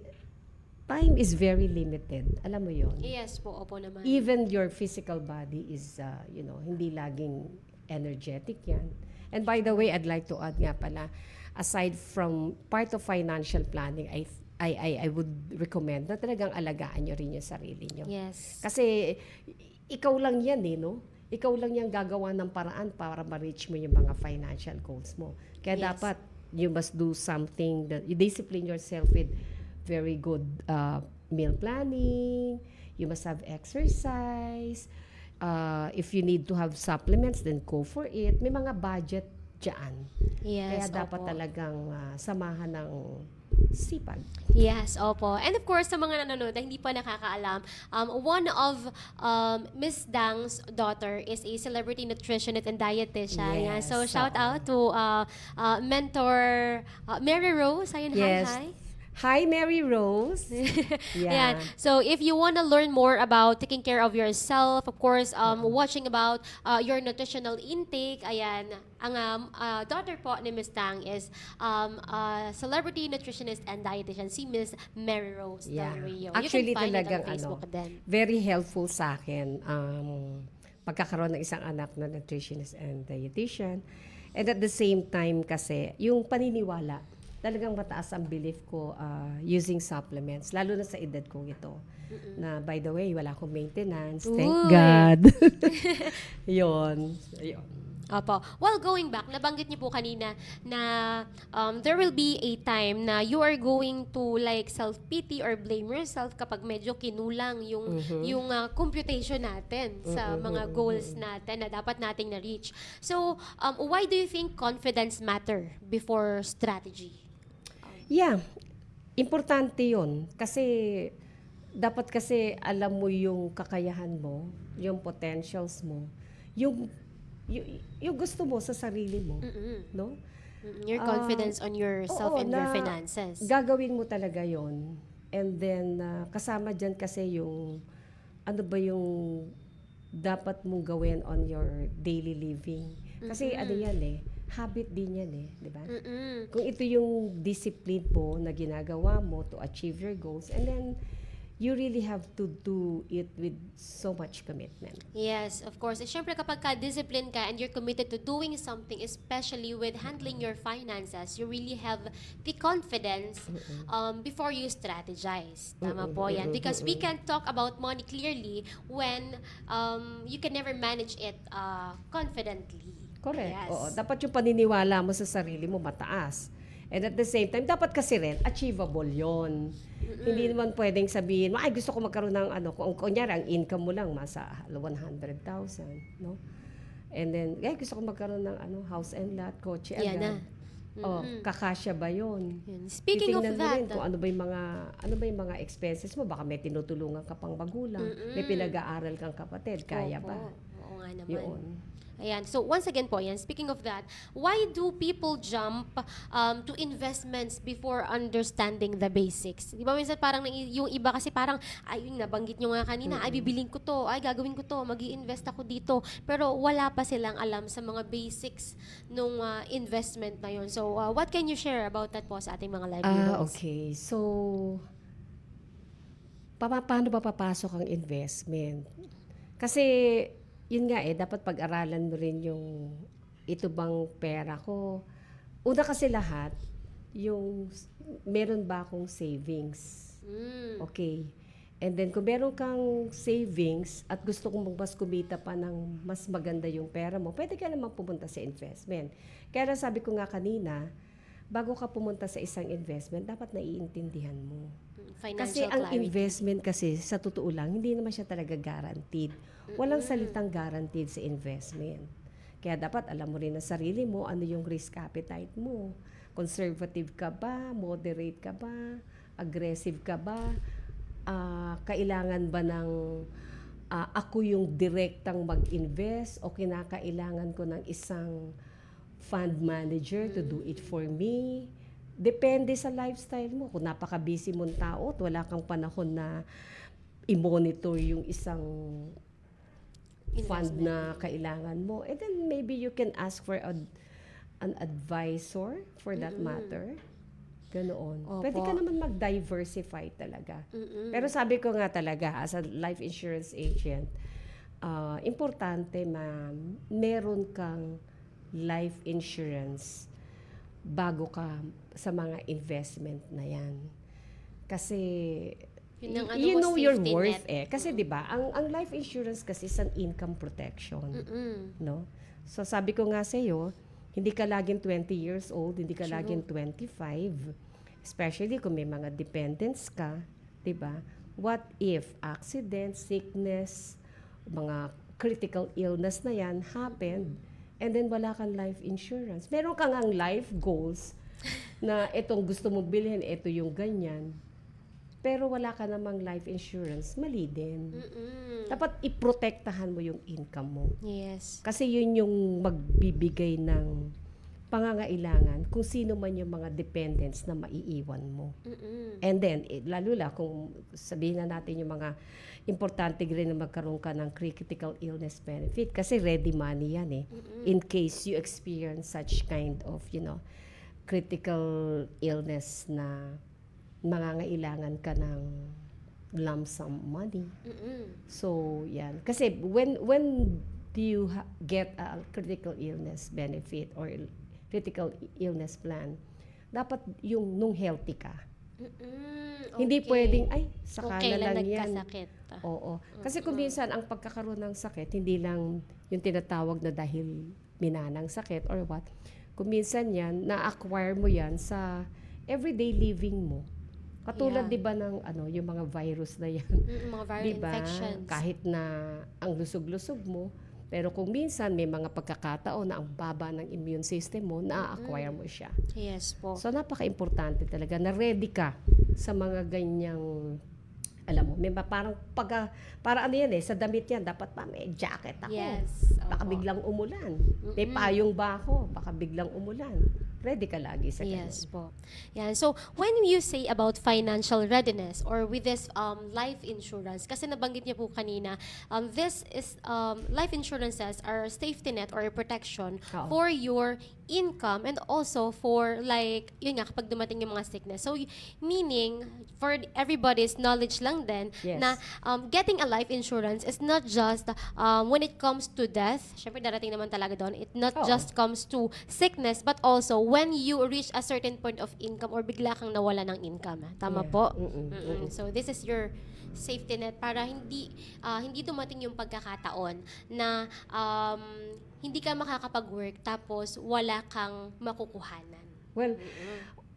B: time is very limited. Alam mo yon.
A: Yes po, opo naman.
B: Even your physical body is, hindi laging energetic yan. And by the way, I'd like to add nga pala, aside from part of financial planning, I would recommend na talagang alagaan nyo rin yung sarili nyo.
A: Yes.
B: Kasi ikaw lang yan no? Ikaw lang yung gagawa ng paraan para ma-reach mo yung mga financial goals mo. Kaya
A: Yes.
B: dapat you must do something that you discipline yourself with very good meal planning. You must have exercise. If you need to have supplements, then go for it. May mga budget dyan.
A: Yes,
B: Kaya dapat
A: opo.
B: talagang samahan ng sipag.
A: Yes, opo. And of course, sa mga nanonood na hindi pa nakakaalam, one of Miss Dang's daughter is a celebrity nutritionist and dietitian. Yeah.
B: Yes,
A: So, shout
B: oo.
A: out to mentor Mary Rose. Ayun,
B: Yes.
A: hi.
B: Hi, Mary Rose.
A: Yeah. So if you want to learn more about taking care of yourself, of course, watching about your nutritional intake, ayan, ang daughter po ni Miss Tang is celebrity nutritionist and dietitian, si Miss Mary Rose Del Rio.
B: Actually,
A: you can find
B: talagang
A: it on Facebook din.
B: very helpful sa akin pagkakaroon ng isang anak na nutritionist and dietitian. And at the same time kasi, yung paniniwala, talagang mataas ang belief ko using supplements, lalo na sa edad kong ito. Na by the way, wala akong maintenance. Thank
A: Uy.
B: God. Yun.
A: Opo. Well, going back, nabanggit niyo po kanina na there will be a time na you are going to like self-pity or blame yourself kapag medyo kinulang yung computation natin sa mga goals natin na dapat nating na-reach. So, why do you think confidence matter before strategy?
B: Yeah. Importante yun. Kasi, dapat kasi alam mo yung kakayahan mo, yung potentials mo, yung gusto mo sa sarili mo. No?
A: Your confidence on yourself
B: Oo,
A: and your
B: na
A: finances.
B: Gagawin mo talaga yon. And then, kasama dyan kasi yung, ano ba yung dapat mong gawin on your daily living. Kasi ano yan habit din yan di ba? Kung ito yung discipline po na ginagawa mo to achieve your goals, and then, you really have to do it with so much commitment.
A: Yes, of course. Siyempre kapag ka-discipline ka and you're committed to doing something, especially with handling your finances, you really have the confidence before you strategize. Tama po yan. Because we can talk about money clearly when you can never manage it confidently.
B: Correct.
A: Yes.
B: Oo. Dapat yung paniniwala mo sa sarili mo mataas. And at the same time, dapat kasi rin, achievable yon. Hindi naman pwedeng sabihin, ay gusto ko magkaroon ng kung kunyari, ang income mo lang, masa 100,000, no? And then, gusto ko magkaroon ng house and lot, kotse
A: Yan na.
B: agad. Kakasya ba yon?
A: Yun. Speaking of
B: Titingnan mo
A: that,
B: rin kung ano ba yung mga expenses mo. Baka may tinutulungan ka pang magulang, may pinag-aaral kang kapatid, kaya
A: opo.
B: ba?
A: Oo nga naman.
B: Yun.
A: Ayan. So once again po, yan, speaking of that, why do people jump to investments before understanding the basics? Di ba minsan parang yung iba kasi parang, ay yung nabanggit nyo nga kanina, ay bibiling ko to, ay gagawin ko to, mag-i-invest ako dito. Pero wala pa silang alam sa mga basics nung investment na yun. So what can you share about that po sa ating mga live viewers?
B: Okay. So, paano ba papasok ang investment? Kasi, yun nga dapat pag-aralan mo rin yung ito bang pera ko. Una kasi lahat, yung meron ba akong savings? Okay. And then kung meron kang savings at gusto kong mas kumita pa ng mas maganda yung pera mo, pwede ka naman pumunta sa investment. Kaya sabi ko nga kanina, bago ka pumunta sa isang investment, dapat naiintindihan mo.
A: Financial
B: Kasi ang
A: clarity.
B: investment kasi, sa totoo lang, hindi naman siya talaga guaranteed. Walang salitang guaranteed sa investment. Kaya dapat alam mo rin na sarili mo, ano yung risk appetite mo. Conservative ka ba? Moderate ka ba? Aggressive ka ba? Kailangan ba ng ako yung direktang mag-invest o kinakailangan ko ng isang fund manager to do it for me? Depende sa lifestyle mo. Kung napaka-busy mong tao at wala kang panahon na i-monitor yung isang fund na kailangan mo, and then maybe you can ask for an advisor for that matter. Ganoon.
A: Opo.
B: Pwede ka naman mag-diversify talaga. Pero sabi ko nga talaga, as a life insurance agent, importante meron kang life insurance bago ka sa mga investment na yan. Kasi
A: Yun ang ano
B: you
A: mo,
B: know your
A: safety
B: worth
A: net.
B: Kasi 'di ba, ang life insurance kasi is an income protection, no? So sabi ko nga sa iyo, hindi ka laging 20 years old, hindi ka
A: True.
B: laging 25. Especially kung may mga dependents ka, 'di ba? What if accident, sickness, mga critical illness na yan happened, and then wala kang life insurance. Meron kang ang life goals na itong gusto mong bilhin, ito yung ganyan. Pero wala ka namang life insurance, mali din. Dapat iprotektahan mo yung income mo.
A: Yes.
B: Kasi yun yung magbibigay ng pangangailangan kung sino man yung mga dependents na maiiwan mo. And then, lalo na kung sabihin na natin yung mga importante rin na magkaroon ka ng critical illness benefit. Kasi ready money yan in case you experience such kind of, critical illness na mangangailangan ka ng lump sum money. So, yan. Kasi when do you get a critical illness benefit or critical illness plan, dapat yung nung healthy ka. Hindi pwedeng, ay, saka
A: Okay
B: na
A: lang
B: lang yan.
A: nagkasakit.
B: Oo. Kasi kung minsan, ang pagkakaroon ng sakit, hindi lang yung tinatawag na dahil minanang sakit or what. Kung minsan yan, na-acquire mo yan sa everyday living mo. Katulad,
A: Yeah.
B: di ba, ng yung mga virus na yan.
A: Mga viral
B: Diba?
A: infections.
B: Kahit na ang lusog-lusog mo, pero kung minsan may mga pagkakataon na ang baba ng immune system mo, na-acquire mo siya.
A: Yes po.
B: So, napaka-importante talaga na ready ka sa mga ganyang, alam mo, may parang para ano yan sa damit yan, dapat pa may jacket ako.
A: Yes.
B: Baka
A: Opo.
B: biglang umulan. May payong ba ako? Baka biglang umulan. Ready ka lagi sa ganun.
A: Yes po. Yan. So, when you say about financial readiness or with this life insurance, kasi nabanggit niyo po kanina, this is life insurances are safety net or protection
B: Oo.
A: for your income and also for like, yun nga, kapag dumating yung mga sickness. So, meaning, for everybody's knowledge lang din,
B: Yes.
A: na getting a life insurance is not just when it comes to death, syempre darating naman talaga doon, it not
B: Oo.
A: just comes to sickness, but also when you reach a certain point of income or bigla kang nawala ng income. Tama
B: Yeah.
A: po?
B: Mm-mm.
A: So this is your safety net para hindi dumating yung pagkakataon na hindi ka makakapag-work tapos wala kang makukuhanan.
B: Well,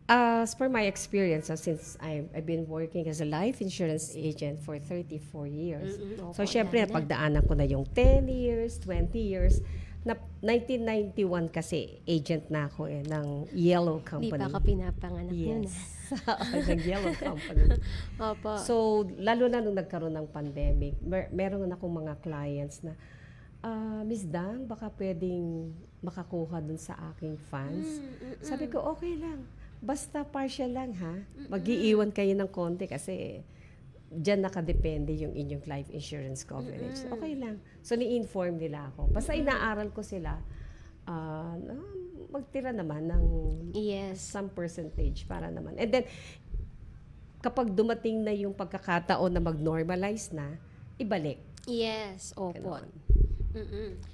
B: as per my experience, since I've been working as a life insurance agent for 34 years. So,
A: Opo,
B: syempre,
A: dami na.
B: pagdaanan ko na yung 10 years, 20 years. 1991 kasi agent na ako ng Yellow
A: Hindi
B: Company.
A: pa ka pinapanganak yun.
B: Yes. Ng Yellow Company.
A: Opo.
B: So, lalo na nung nagkaroon ng pandemic, meron akong mga clients na Miss Dang, baka pwedeng makakuha dun sa aking funds. Sabi ko, okay lang. Basta partial lang ha. Mag-iiwan kayo ng konti kasi diyan nakadepende yung inyong life insurance coverage. Okay lang. So, ni-inform nila ako. Basta inaaral ko sila, na magtira naman ng
A: Yes.
B: some percentage para naman. And then, kapag dumating na yung pagkakataon na mag-normalize na, ibalik.
A: Yes, opo.
B: Ganon.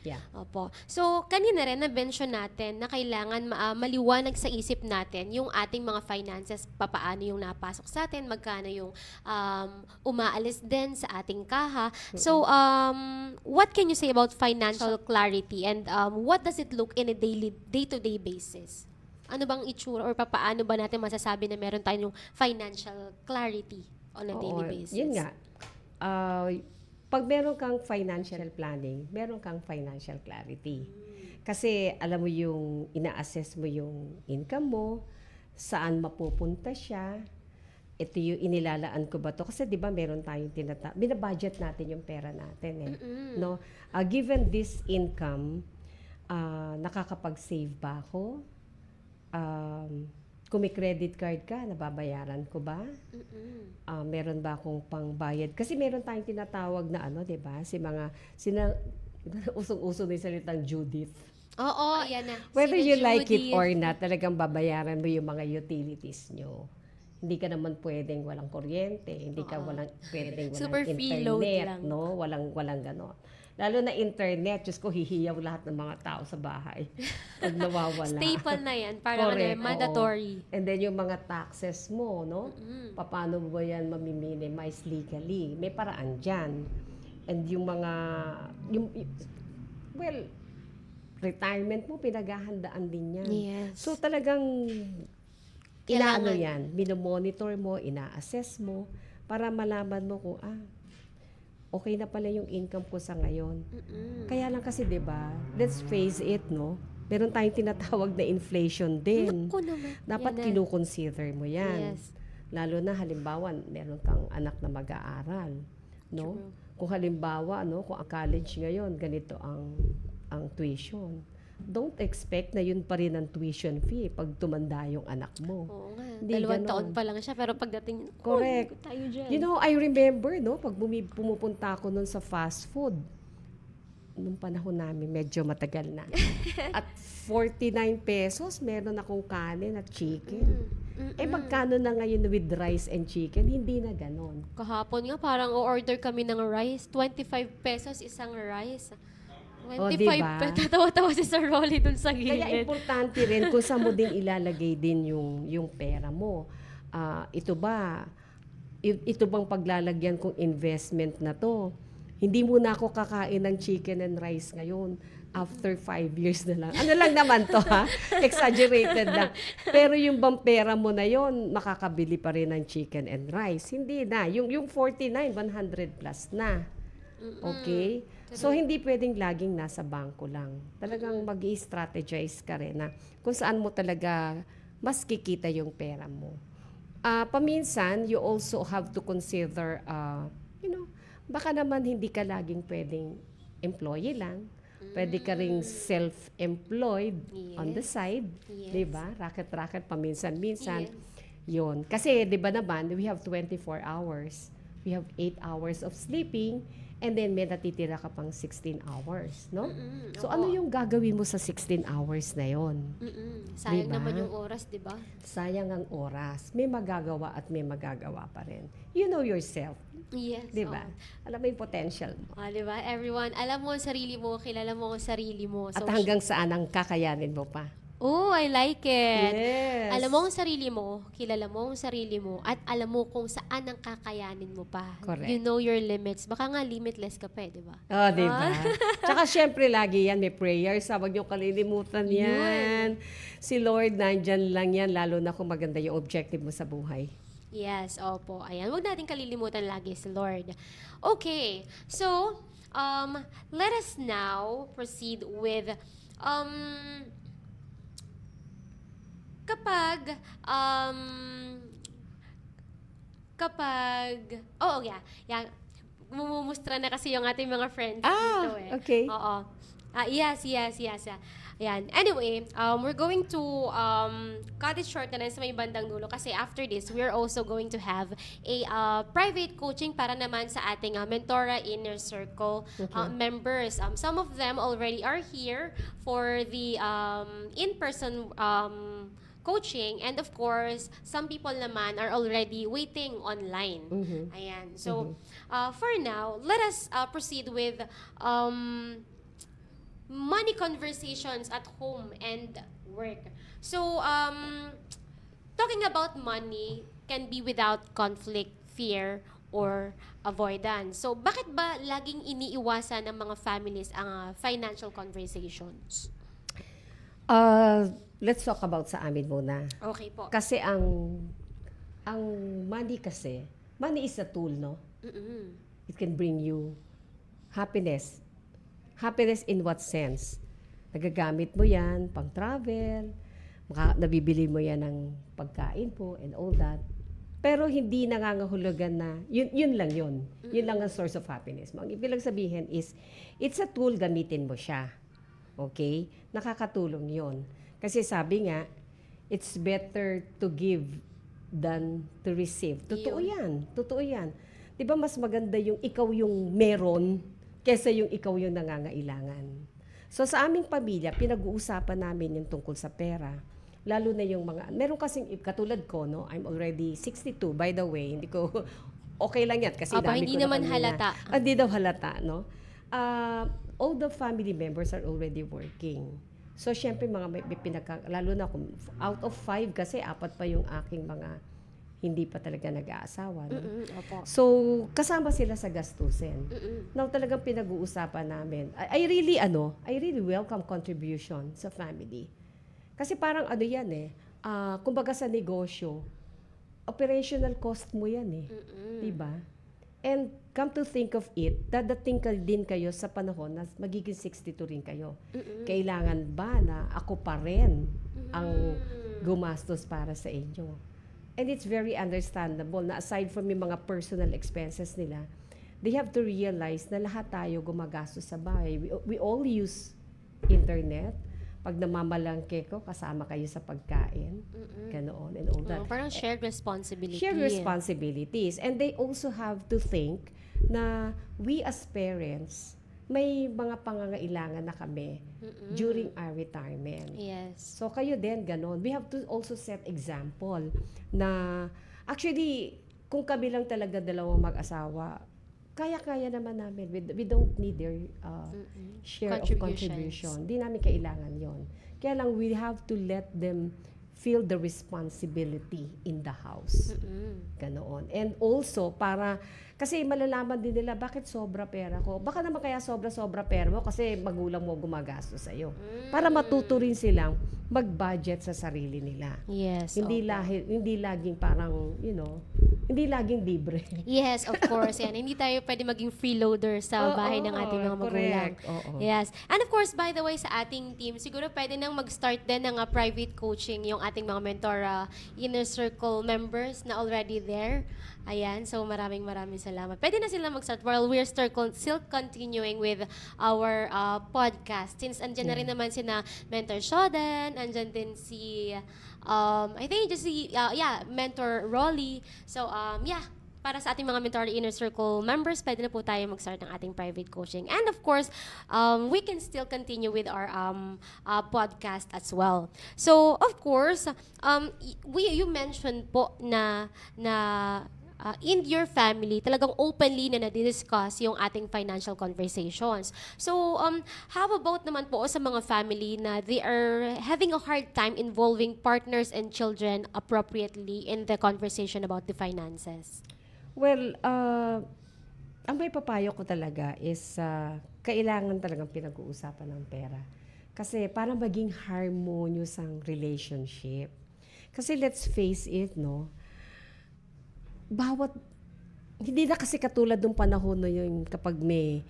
B: Yeah.
A: Opo. So, kanina rin na-mention natin na kailangan maliwanag sa isip natin yung ating mga finances, papaano yung napasok sa atin, magkano yung umaalis din sa ating kaha. So, what can you say about financial clarity and what does it look in a day-to-day basis? Ano bang itsura or papaano ba natin masasabi na meron tayong financial clarity on a daily basis?
B: Yun nga. Pag meron kang financial planning, meron kang financial clarity. Kasi alam mo yung ina-assess mo yung income mo, saan mapupunta siya, ito yung inilalaan ko ba to? Kasi di ba meron tayong binabudget natin yung pera natin no? Given this income, nakakapag-save ba ako? Kung may credit card ka, nababayaran ko ba? Meron ba akong pangbayad? Kasi meron tayong tinatawag na di ba? Usong-uso na yung salitang Judith.
A: Oo, yan na.
B: Whether
A: Sina
B: you like it
A: Judy.
B: or not, talagang babayaran mo yung mga utilities nyo. Hindi ka naman pwedeng walang kuryente, hindi ka pwedeng walang
A: Super free load
B: internet,
A: lang.
B: no? Walang ganon. Lalo na internet, Diyos ko, hihiyaw lahat ng mga tao sa bahay pag nawawala.
A: Staple na yan. Parang
B: Correct,
A: mandatory.
B: oo. And then yung mga taxes mo, no? Paano mo ba yan mamiminimise legally? May paraan dyan. And yung mga, retirement mo, pinaghahandaan din yan.
A: Yes.
B: So talagang,
A: Kailangan.
B: yan, minomonitor mo, ina-assess mo, para malaman mo kung, okay na pala yung income ko sa ngayon. Kaya lang kasi, di ba, let's face it, no? Meron tayong tinatawag na inflation din.
A: Naku naman.
B: Dapat
A: Yan na.
B: kinukonsider mo yan.
A: Yes.
B: Lalo na halimbawa, meron kang anak na mag-aaral, no?
A: True.
B: Kung halimbawa, no, kung ang college ngayon, ganito ang tuition. Don't expect na yun pa rin ang tuition fee pag tumanda yung anak mo.
A: Oo nga.
B: Hindi
A: 2
B: ganon.
A: taon pa lang siya, pero pagdating,
B: Correct.
A: tayo dyan.
B: You know, I remember, no, pag pumupunta ako nun sa fast food, nung panahon namin, medyo matagal na. At 49 pesos, meron akong kanin at chicken. Magkano na ngayon with rice and chicken? Hindi na ganon.
A: Kahapon nga, parang o-order kami ng rice. 25 pesos isang rice. 25
B: diba?
A: Tatawa-tawa si Sir Rolly dun sa gilid.
B: Kaya importante rin kung saan mo din ilalagay din yung pera mo. Ito bang paglalagyan kong investment na to? Hindi muna ako kakain ng chicken and rice ngayon. After 5 years na lang. Ano lang naman to, ha? Exaggerated lang. Pero yung bang pera mo na yon, makakabili pa rin ng chicken and rice. Hindi na. Yung 49, 100 plus na. Okay? So, hindi pwedeng laging nasa bangko lang. Talagang mag-i-strategize ka rin na kung saan mo talaga mas kikita yung pera mo. Paminsan, you also have to consider, baka naman hindi ka laging pwedeng employee lang. Pwede ka ring self-employed on the side.
A: Yes.
B: Diba? Racket-racket paminsan-minsan.
A: Yes.
B: Yun. Kasi, di ba naman, we have 24 hours. We have 8 hours of sleeping. And then, may natitira ka pang 16 hours, no? So, ano yung gagawin mo sa 16 hours na yon?
A: Sayang
B: Diba?
A: naman yung oras, di ba?
B: Sayang ang oras. May magagawa at may magagawa pa rin. You know yourself.
A: Yes.
B: Di ba? Alam mo yung potential mo.
A: Di ba? Everyone, alam mo ang sarili mo, kilala mo ang sarili mo.
B: At hanggang saan ang kakayanin mo pa.
A: Oh, I like it.
B: Yes.
A: Alam mo ang sarili mo, kilala mo ang sarili mo, at alam mo kung saan ang kakayanin mo pa.
B: Correct.
A: You know your limits. Baka nga limitless ka pa, di ba?
B: Oh, di ba? Tsaka syempre lagi yan, may prayers. Huwag niyo kalilimutan yan. Si Lord, nandyan lang yan, lalo na kung maganda yung objective mo sa buhay.
A: Yes, opo. Ayan, huwag natin kalilimutan lagi si Lord. Okay, so, let us now proceed with, kapag, Mumumustra na kasi yung ating mga friends
B: Ah,
A: dito eh.
B: okay.
A: Oo. Yes. Ayan. Anyway, we're going to cut it short na lang sa may bandang dulo kasi after this, we're also going to have a private coaching para naman sa ating Mentora Inner Circle members. Some of them already are here for the in-person coaching, and of course some people naman are already waiting online. Ayan, so for now let us proceed with money conversations at home and work. So talking about money can be without conflict, fear, or avoidance. So bakit ba laging iniiwasan ng mga families ang financial conversations?
B: Let's talk about sa amin muna.
A: Okay po.
B: Kasi ang money kasi, money is a tool, no?
A: Mm-mm.
B: It can bring you happiness. Happiness in what sense? Nagagamit mo yan pang travel, nabibili mo yan ng pagkain po and all that. Pero hindi nangangahulugan na, yun lang yun. Yun lang ang source of happiness mo. Ang ibig lang sabihin is, it's a tool, gamitin mo siya. Okay? Nakakatulong yun. Kasi sabi nga, it's better to give than to receive. Totoo yan. Totoo yan. Di ba mas maganda yung ikaw yung meron kesa yung ikaw yung nangangailangan. So sa aming pamilya, pinag-uusapan namin yung tungkol sa pera. Lalo na yung mga, meron kasing, katulad ko, no? I'm already 62, by the way. Hindi ko, okay lang yan. Kasi dami
A: hindi
B: ko
A: naman
B: na
A: halata.
B: Hindi daw halata, no? All the family members are already working. So, syempre, may lalo na kung out of 5 kasi 4 pa yung aking mga hindi pa talaga nag-aasawa. No?
A: Opo.
B: So, kasama sila sa gastusin. Now, talagang pinag-uusapan namin. I really welcome contribution sa family. Kasi parang yan kumbaga sa negosyo, operational cost mo yan diba? And come to think of it, dadating ka din kayo sa panahon na magiging 62 rin kayo. Kailangan ba na ako pa rin ang gumastos para sa inyo? And it's very understandable na aside from yung mga personal expenses nila, they have to realize na lahat tayo gumagastos sa bahay. We all use internet. Pag namamalangke ko, kasama kayo sa pagkain. Ganoon and all that.
A: Parang shared responsibility.
B: Shared responsibilities. And they also have to think na we as parents, may mga pangangailangan na kami during our retirement.
A: Yes.
B: So kayo din, ganon. We have to also set example na actually, kung kami lang talaga dalawang mag-asawa, kaya-kaya naman namin. We don't need their share of contribution. Di namin kailangan yon. Kaya lang, we have to let them feel the responsibility in the house. Ganoon. And also, kasi malalaman din nila, bakit sobra pera ko? Baka naman kaya sobra-sobra pera mo kasi magulang mo gumagastos sa'yo. Para matuto rin silang mag-budget sa sarili nila.
A: Yes.
B: Hindi laging parang, hindi laging libre.
A: Yes, of course. Yan. Hindi tayo pwede maging freeloader sa bahay ng ating mga magulang.
B: Oo.
A: Yes. And of course, by the way, sa ating team, siguro pwede nang mag-start din ng private coaching yung ating mga Mentora Inner Circle members na already there. Ayan. So, maraming salamat. Pwede na sila mag-start while we're still continuing with our podcast. Since andyan na rin naman sina Mentor Shodan, andyan din si I think just si Mentor Rolly. So para sa ating mga Mentor Inner Circle members, pwede na po tayo mag-start ng ating private coaching. And of course, we can still continue with our podcast as well. So, of course, you mentioned po na in your family, talagang openly na nadidiscuss yung ating financial conversations. So, how about naman po sa mga family na they are having a hard time involving partners and children appropriately in the conversation about the finances?
B: Well, ang may papayo ko talaga is kailangan talagang pinag-uusapan ng pera. Kasi para maging harmonious ang relationship. Kasi let's face it, no? Hindi na kasi katulad ng panahon na yun kapag may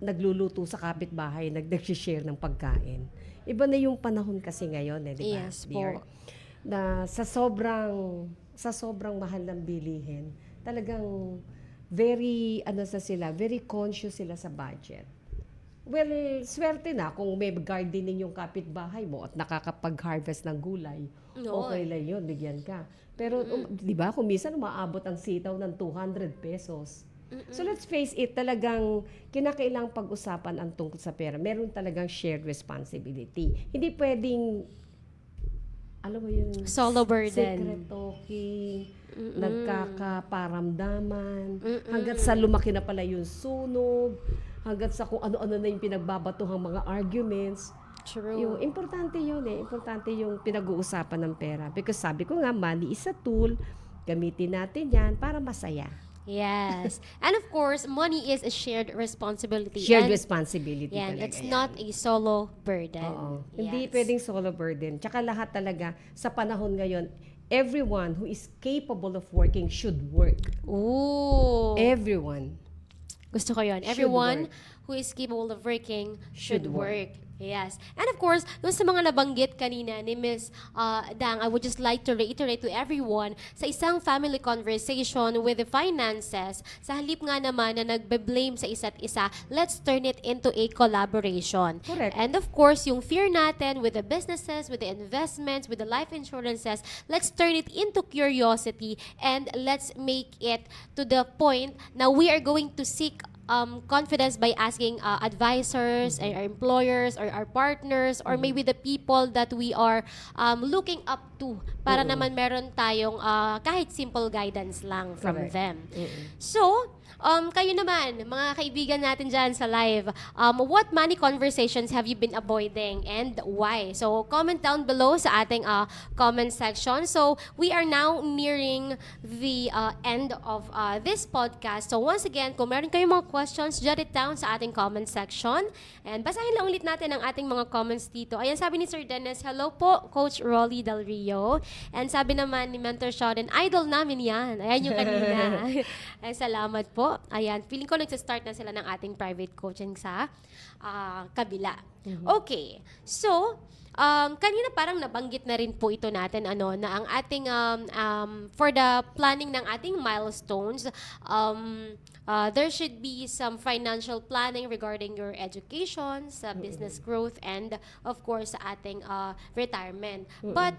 B: nagluluto sa kapitbahay, nag-share ng pagkain. Iba na yung panahon kasi ngayon, di ba?
A: Yes po.
B: Na sa sobrang mahal ng bilihin, talagang very, very conscious sila sa budget. Well, swerte na kung may gardening yung kapitbahay mo at nakakapag-harvest ng gulay.
A: Oo.
B: Okay lang yun, bigyan ka. Pero, di ba, kung minsan umaabot ang sitaw ng 200 pesos. So let's face it, talagang kinakailangang pag-usapan ang tungkol sa pera. Meron talagang shared responsibility. Hindi pwedeng, alam mo yun,
A: Solo burden.
B: secret talking, nagkakaparamdaman, hanggat sa lumaki na pala yung sunog, hanggat sa kung ano-ano na yung pinagbabatuhang mga arguments.
A: True.
B: Yung, importante yun eh. Importante yung pinag-uusapan ng pera. Because sabi ko nga, money is a tool. Gamitin natin yan para masaya.
A: Yes. And of course, money is a shared responsibility.
B: Shared
A: And
B: responsibility
A: yan,
B: talaga
A: it's
B: yan.
A: not a solo burden.
B: Oo.
A: Yes.
B: Hindi pwedeng solo burden. Tsaka lahat talaga, sa panahon ngayon, everyone who is capable of working should work.
A: Ooh.
B: Everyone.
A: Gusto ko yun.
B: Should
A: Everyone
B: work.
A: who is capable of working
B: Should
A: should work. Yes. And of course, dun sa mga nabanggit kanina ni Ms. Dang, I would just like to reiterate to everyone, sa isang family conversation with the finances, sa halip nga naman na nagbe-blame sa isa't isa, let's turn it into a collaboration.
B: Correct.
A: And of course, yung fear natin with the businesses, with the investments, with the life insurances, let's turn it into curiosity and let's make it to the point na we are going to seek confidence by asking advisors, our employers, or our partners, or maybe the people that we are looking up to para naman meron tayong kahit simple guidance lang from
B: Correct.
A: them. So, kayo naman, mga kaibigan natin dyan sa live, what money conversations have you been avoiding and why? So, comment down below sa ating comment section. So, we are now nearing the end of this podcast. So, once again, kung meron kayong mga questions, jot it down sa ating comment section. And basahin lang ulit natin ang ating mga comments dito. Ayan, sabi ni Sir Dennis, hello po, Coach Rolly Del Rio. And sabi naman ni Mentor Sheldon, idol namin yan. Ayan yung kanina. Ay, salamat po. Ayan, feeling ko nagsistart na sila ng ating private coaching sa kabila. Okay. So, kanina parang nabanggit na rin po ito natin na ang ating for the planning ng ating milestones, there should be some financial planning regarding your education, sa business growth, and of course sa ating retirement. But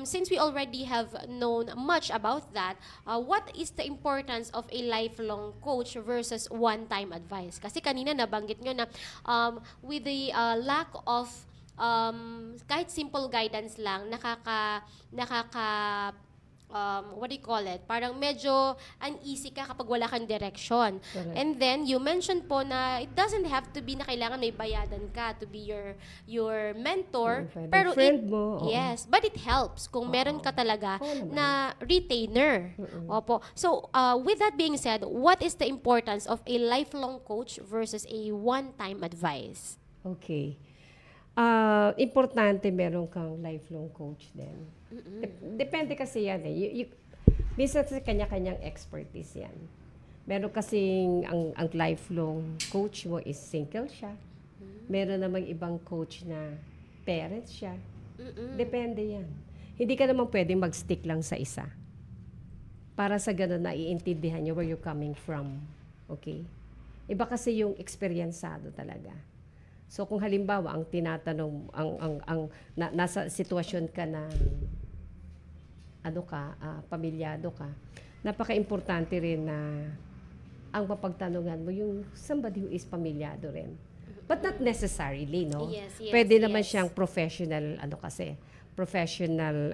A: since we already have known much about that, what is the importance of a lifelong coach versus one-time advice? Kasi kanina nabanggit nyo na with the lack of kahit simple guidance lang, what do you call it? Parang medyo uneasy ka kapag wala kang direction.
B: Correct.
A: And then, you mentioned po na it doesn't have to be na kailangan may bayadan ka to be your mentor.
B: Pwede
A: Pero
B: friend mo. Oo.
A: yes, but it helps kung meron ka talaga
B: Oo naman.
A: na retainer. Opo. So, with that being said, what is the importance of a lifelong coach versus a one-time advice?
B: Okay. Importante meron kang lifelong coach din. Depende kasi yan eh. Minsan sa kanya-kanyang expertise yan. Meron kasing ang lifelong coach mo is single siya. Meron namang ibang coach na parents siya. Depende yan. Hindi ka naman pwedeng mag-stick lang sa isa. Para sa ganun na iintindihan niyo where you're coming from. Okay? Iba kasi yung eksperyensado talaga. So kung halimbawa ang tinatanong nasa sitwasyon ka na pamilyado ka, napaka-importante rin na ang mapagtanungan mo yung somebody who is pamilyado rin. But not necessarily, no?
A: Yes, yes,
B: Pwede naman
A: yes.
B: siyang professional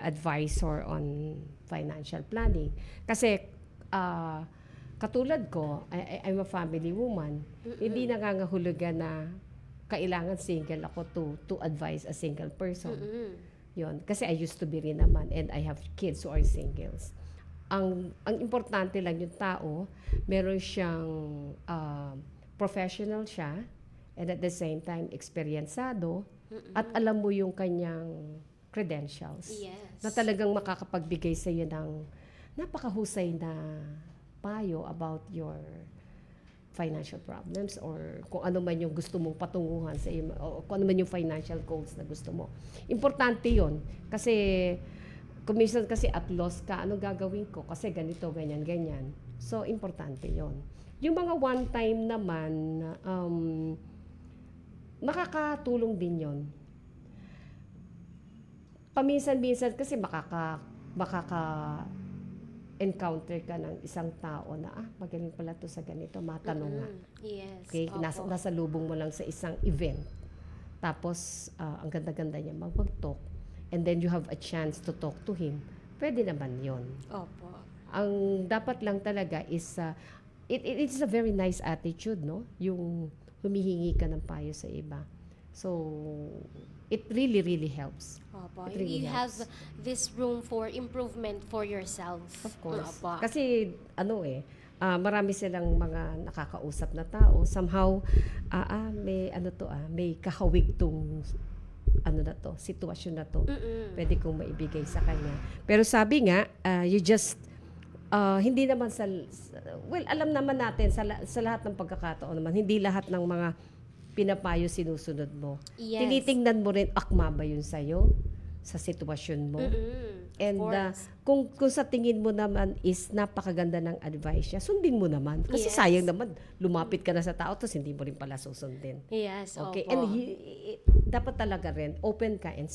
B: advisor on financial planning. Kasi katulad ko, I'm a family woman. Hindi nangangahulugan na kailangan single ako to advise a single person. Yon, kasi I used to be rin naman and I have kids who are singles. Ang importante lang yung tao, meron siyang professional siya and at the same time experiencado at alam mo yung kanyang credentials.
A: Yes.
B: Na talagang makakapagbigay sa iyo ng napakahusay na payo about your financial problems or kung ano man yung gusto mong patunguhan sa iyo o kung ano man yung financial goals na gusto mo. Importante yon kasi kung minsan kasi at loss ka, ano gagawin ko? Kasi ganito, ganyan, ganyan. So, importante yon. Yung mga one time naman, makakatulong din yon. Paminsan-minsan kasi makaka-encounter ka ng isang tao na, magaling pala to sa ganito, matanong nga.
A: Yes.
B: Okay?
A: Opo.
B: Nasa lubong mo lang sa isang event. Tapos, ang ganda-ganda niya mag-talk. And then you have a chance to talk to him. Pwede naman yon.
A: Opo.
B: Ang dapat lang talaga is, it's a very nice attitude, no? Yung humihingi ka ng payo sa iba. So, it really, really helps.
A: Opo.
B: It really
A: You
B: helps.
A: have this room for improvement for yourself.
B: Of course.
A: Opo.
B: Kasi, marami silang mga nakakausap na tao. Somehow, may kahawig tong sitwasyon na to. Pwede kong maibigay sa kanya. Pero sabi nga, hindi naman alam naman natin sa lahat ng pagkakataon naman, hindi lahat ng mga pinapayo sinusunod mo.
A: Yes.
B: Tinitingnan mo rin, akma ba yun sa'yo? Sa sitwasyon mo? And kung sa tingin mo naman is napakaganda ng advice niya, sundin mo naman. Kasi
A: Yes.
B: sayang naman, lumapit ka na sa tao, tapos hindi mo rin pala susundin.
A: Yes,
B: Okay?
A: opo.
B: And dapat talaga rin, open ka and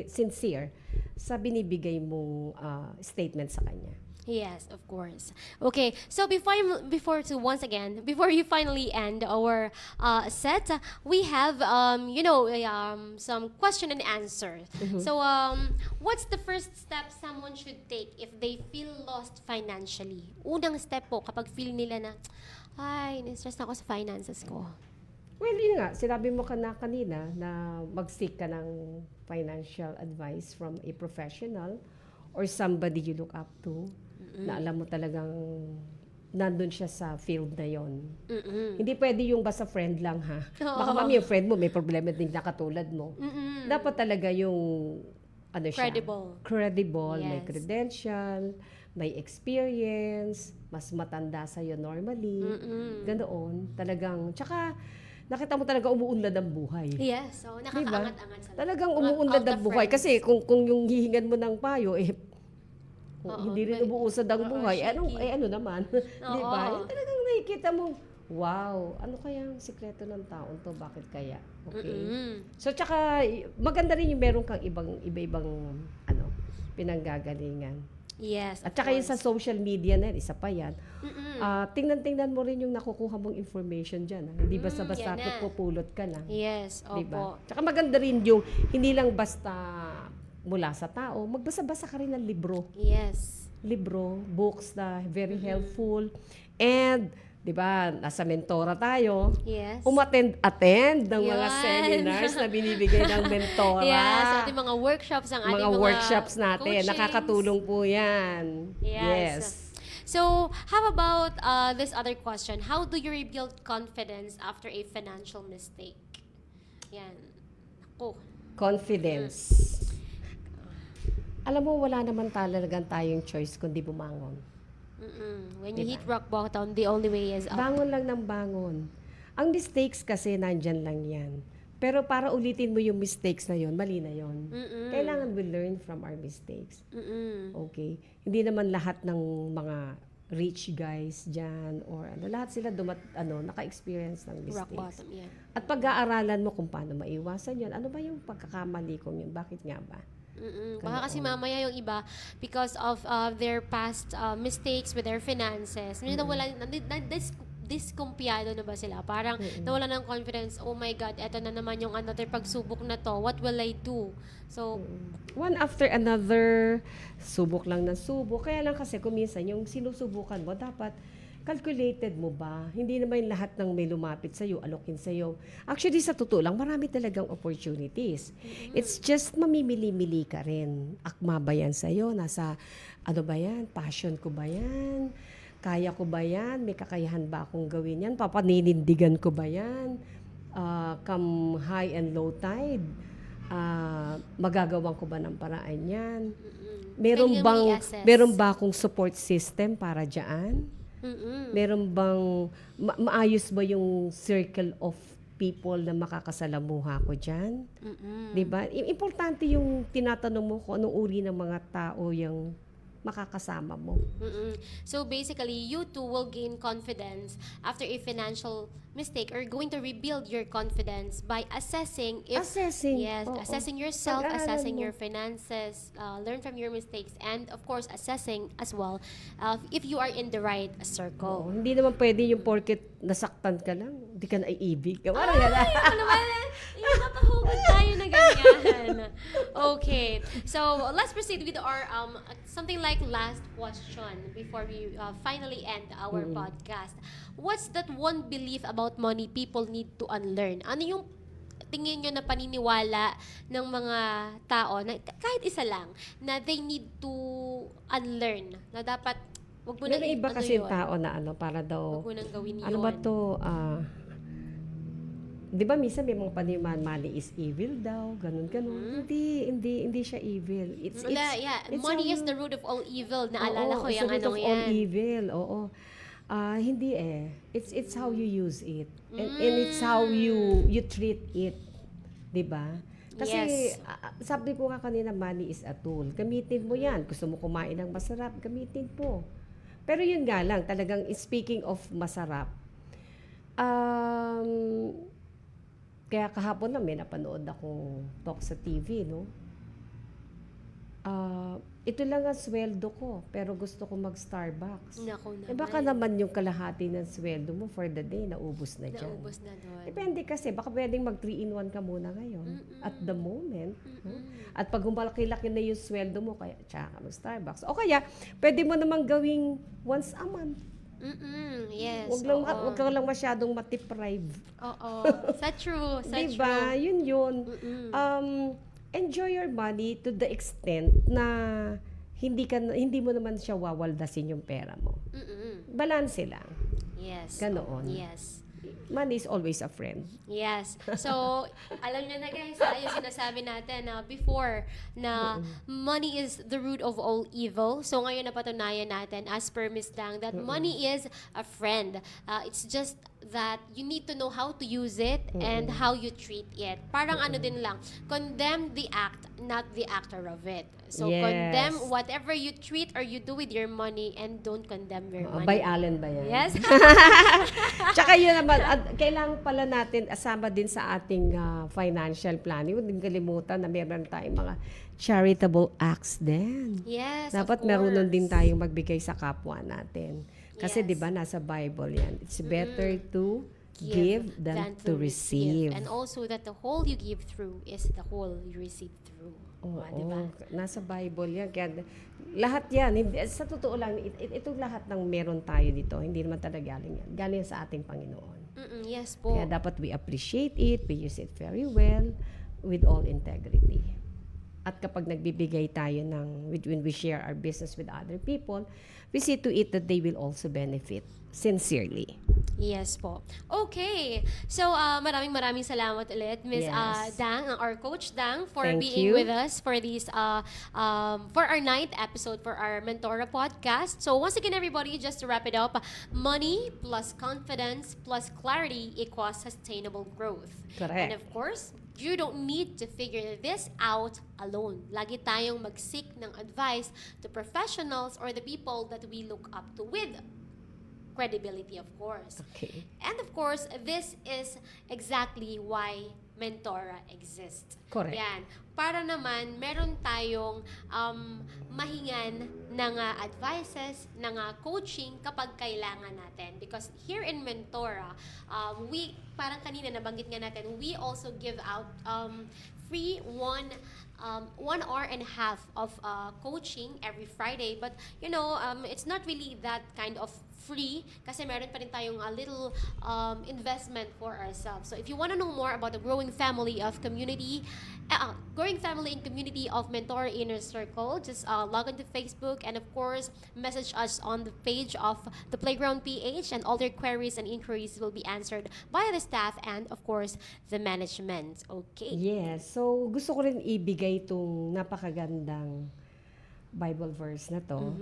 B: sincere sa binibigay mong statement sa kanya.
A: Yes, of course. Okay, so before you finally end our set, we have some question and answer. So what's the first step someone should take if they feel lost financially? Unang step po kapag feel nila na na-stress na ako sa finances ko.
B: Well, yun nga, sinabi mo kanina na mag-seek ka ng financial advice from a professional or somebody you look up to, na alam mo talagang nandun siya sa field na yon. Hindi pwede yung basta friend lang, ha? Baka mami yung friend mo may problema din na katulad mo. Dapat talaga yung credible, may
A: Yes.
B: credential, may experience, mas matanda sa'yo normally. Ganoon. Talagang, tsaka nakita mo talaga umuunlad ang buhay.
A: Yes, so nakakaangat-angat sa
B: Talagang
A: Out
B: umuunlad
A: of
B: ang buhay.
A: friends.
B: Kasi kung yung hihingan mo ng payo, hindi rin
A: may-
B: umuusad ang buhay.
A: shaky.
B: Ano naman? Di ba?
A: Oo.
B: Yung talagang nakikita mo, wow, ano kaya ang sikreto ng taon to? Bakit kaya? Okay. So, tsaka, maganda rin yung meron kang iba-ibang, pinanggagalingan.
A: Yes,
B: At
A: of
B: tsaka yung
A: course.
B: sa social media na, isa pa yan. Tingnan mo rin yung nakukuha mong information dyan. Hindi basta-basta
A: yan na.
B: pupulot ka lang.
A: Yes,
B: Diba?
A: opo.
B: Tsaka maganda rin yung, hindi lang basta mula sa tao, magbasa-basa ka rin ng libro.
A: Yes.
B: Books na very helpful. And, di ba, nasa mentora tayo.
A: Yes.
B: Attend ng mga
A: Yan.
B: seminars na binibigay ng mentora.
A: Yes, ating mga workshops ang ating
B: mga workshops natin.
A: coachings.
B: Nakakatulong po yan.
A: Yes. So, how about this other question? How do you rebuild confidence after a financial mistake? Yan. Ako.
B: Confidence. Alam mo, wala naman talagang tayong choice kundi bumangon.
A: When you hit rock bottom, the only way is up.
B: Bangon lang ng bangon. Ang mistakes kasi nandyan lang yan. Pero para ulitin mo yung mistakes na yon, mali na yon. Kailangan we learn from our mistakes. Okay? Hindi naman lahat ng mga rich guys dyan or lahat sila naka-experience ng
A: Rock
B: mistakes.
A: bottom, yeah.
B: At pag-aaralan mo kung paano maiwasan yon. Ano ba yung pagkakamali kong yun? Bakit nga ba?
A: Baka kasi mamaya yung iba, because of their past mistakes with their finances, diskumpiyado na ba sila? Parang nawala ng confidence, oh my God, eto na naman yung another pagsubok na to. What will I do? So,
B: One after another, subok lang ng subok. Kaya lang kasi kuminsan yung sinusubukan mo, dapat calculated mo ba? Hindi naman lahat ng may lumapit sa'yo, alokin sa'yo. Actually, sa totoo lang, marami talagang opportunities. It's just mamimili-mili ka rin. Akma ba yan sa'yo? Nasa, ba yan? Passion ko ba yan? Kaya ko ba yan? May kakayahan ba akong gawin yan? Papaninindigan ko ba yan? Come high and low tide, magagawan ko ba ng paraan yan?
A: Pwede nga i-assess.
B: Meron ba akong support system para diyan? Meron bang maayos ba yung circle of people na makakasalamuha ko diyan? 'Di ba? Importante yung tinatanong mo kung anong uri ng mga tao yung makakasama mo.
A: So basically, you too will gain confidence after a financial mistake or going to rebuild your confidence by assessing if
B: Assessing.
A: yes,
B: Oo.
A: assessing yourself,
B: Pag-aralan
A: assessing
B: mo.
A: your finances, learn from your mistakes, and of course assessing as well if you are in the right
B: Oo,
A: circle.
B: hindi naman pwede yung porket nasaktan ka lang, hindi ka naiibig. Parang gano'n.
A: Ay, ano naman? Nakahugod tayo na ganyan. Okay. So, let's proceed with our something like last question before we finally end our podcast. What's that one belief about money people need to unlearn? Ano yung tingin nyo na paniniwala ng mga tao, na kahit isa lang, na they need to unlearn, na dapat wag mo na
B: Meron iba
A: ano
B: kasi
A: yun,
B: tao na para daw,
A: wag mo nang gawin yun.
B: ano ba to, di ba minsan may mga paniman, money is evil daw, ganun. Hindi siya evil.
A: Money
B: how
A: is
B: you-
A: the root of all evil. Naalala ko
B: it's
A: yung
B: the root
A: anong
B: of all
A: yan.
B: evil. Oo. Hindi eh. It's how you use it. And it's how you treat it. 'Di ba? Kasi
A: Yes.
B: sabi ko nga kanina, money is a tool. Gamitin mo 'yan. Gusto mo kumain ng masarap, gamitin mo. Pero yun nga lang, talagang speaking of masarap, kaya kahapon na may napanood akong talk sa TV, no? Ito lang ang sweldo ko, pero gusto ko mag-Starbucks.
A: Naku naman.
B: Baka naman yung kalahati ng sweldo mo for the day, naubos na dyan.
A: Naubos na doon.
B: Depende kasi, baka pwedeng mag 3-in-1 ka muna ngayon. At the moment. No? At pag humalaki-laki na yung sweldo mo, kaya tsaka mag-Starbucks. O kaya, pwede mo namang gawing once a month.
A: Yes.
B: Huwag ka lang masyadong matiprive.
A: Oo. Sa true. Sa
B: Diba?
A: true.
B: Yun. Enjoy your money to the extent na hindi mo naman siya wawaldasin yung pera mo. Balanse lang.
A: Yes.
B: Ganoon.
A: Yes.
B: Money is always a friend.
A: Yes. So, alam nyo na guys, yung sinasabi natin na before na money is the root of all evil. So, ngayon napatunayan natin as per Miss Dang that money is a friend. It's just that you need to know how to use it and how you treat it. Parang ano din lang, condemn the act, not the actor of it. So,
B: Yes.
A: condemn whatever you treat or you do with your money and don't condemn your money.
B: By Allen ba yan?
A: Yes.
B: Tsaka yun naman, kailangan pala natin asama din sa ating financial planning. Huwag din kalimutan na meron tayong mga charitable acts din.
A: Yes,
B: Dapat
A: of
B: meron din
A: course.
B: tayong magbigay sa kapwa natin. Kasi
A: Yes.
B: 'di ba nasa Bible 'yan. It's better to give than to receive.
A: And also that the whole you give through is the whole you receive through.
B: Oo,
A: Diba?
B: nasa Bible 'yan. Kaya lahat 'yan, hindi, sa totoo lang, itong lahat ng meron tayo dito, hindi naman talaga galing 'yan. Galing sa ating Panginoon.
A: Yes po.
B: Kaya dapat we appreciate it, we use it very well, with all integrity. At kapag nagbibigay tayo when we share our business with other people, we see to it that they will also benefit sincerely.
A: Yes po. Okay. So, maraming salamat ulit, Miss
B: Yes.
A: Dang, our Coach Dang, for
B: Thank
A: being
B: you.
A: with us for this, for our 9th episode for our Mentora podcast. So, once again, everybody, just to wrap it up, money plus confidence plus clarity equals sustainable growth.
B: Correct.
A: And of course, you don't need to figure this out alone. Lagi tayong mag-seek ng advice to professionals or the people that we look up to with credibility, of course.
B: Okay.
A: And of course, this is exactly why Mentora exists.
B: Correct.
A: Yan. Para naman, meron tayong mahingan ng advices, ng coaching kapag kailangan natin. Because here in Mentora, parang kanina nabanggit nga natin, we also give out free 1 hour and a half of coaching every Friday. But, it's not really that kind of free kasi meron pa rin tayong a little investment for ourselves. So if you want to know more about the growing family and community of Mentor Inner Circle, just log into Facebook and of course message us on the page of the Playground PH, and all your queries and inquiries will be answered by the staff and of course the management. Okay.
B: Yes. So, gusto ko rin ibigay itong napakagandang Bible verse na to.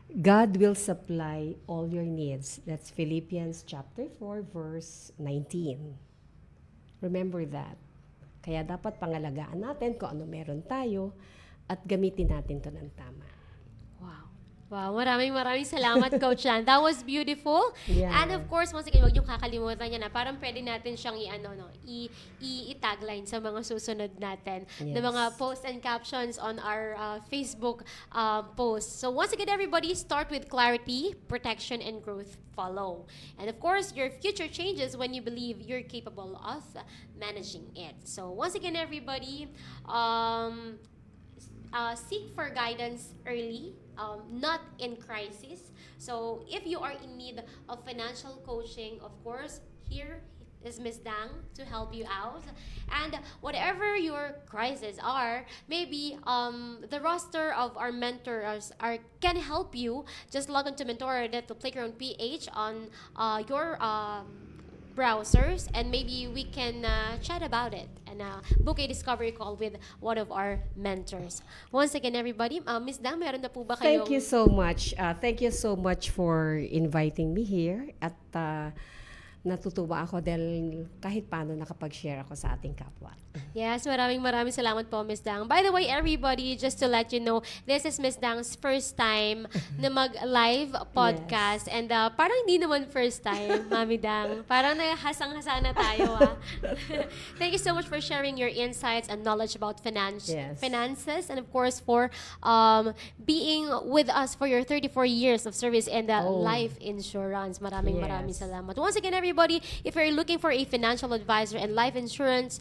B: God will supply all your needs. That's Philippians chapter 4, verse 19. Remember that. Kaya dapat pangalagaan natin kung ano meron tayo at gamitin natin to ng tama.
A: Wow. Wow, maraming salamat, Coach Lan. That was beautiful.
B: Yeah.
A: And of course, once again, huwag niyong kakalimutan yan na parang pwede natin siyang i-tagline sa mga susunod natin na
B: Yes.
A: mga posts and captions on our Facebook posts. So once again, everybody, start with clarity, protection, and growth follow. And of course, your future changes when you believe you're capable of managing it. So once again, everybody, seek for guidance early, not in crisis. So if you are in need of financial coaching, of course, here is Miss Dang to help you out. And whatever your crises are, maybe the roster of our mentors can help you. Just log on to Mentora.Playground PH on your browsers, and maybe we can chat about it and book a discovery call with one of our mentors. Once again, everybody, Miss Dang, meron na po ba kayong...
B: Thank you so much. Thank you so much for inviting me here. At natutuwa ako dahil kahit paano nakapag-share ako sa ating kapwa.
A: Yes, maraming salamat po, Miss Dang. By the way, everybody, just to let you know, this is Miss Dang's first time na mag-live podcast. And parang hindi naman first time, Mami Dang. Parang nahasang-hasa na tayo. Thank you so much for sharing your insights and knowledge about
B: Yes.
A: finances. And of course, for being with us for your 34 years of service in the life insurance. Maraming
B: Yes.
A: salamat. Once again, everybody, if you're looking for a financial advisor and life insurance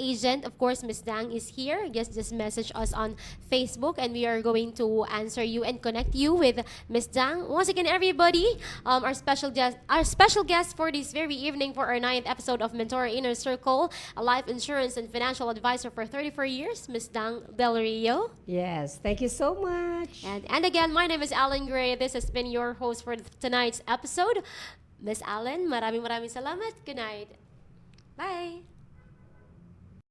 A: agent, of course, Miss Dang is here. Just message us on Facebook and we are going to answer you and connect you with Miss Dang. Once again, everybody, our special guest for this very evening for our 9th episode of Mentora Inner Circle, a life insurance and financial advisor for 34 years, Miss Dang Del Rio.
B: Yes, thank you so much.
A: And again, my name is Alan Gray. This has been your host for tonight's episode. Miss Allen, maraming salamat. Good night. Bye.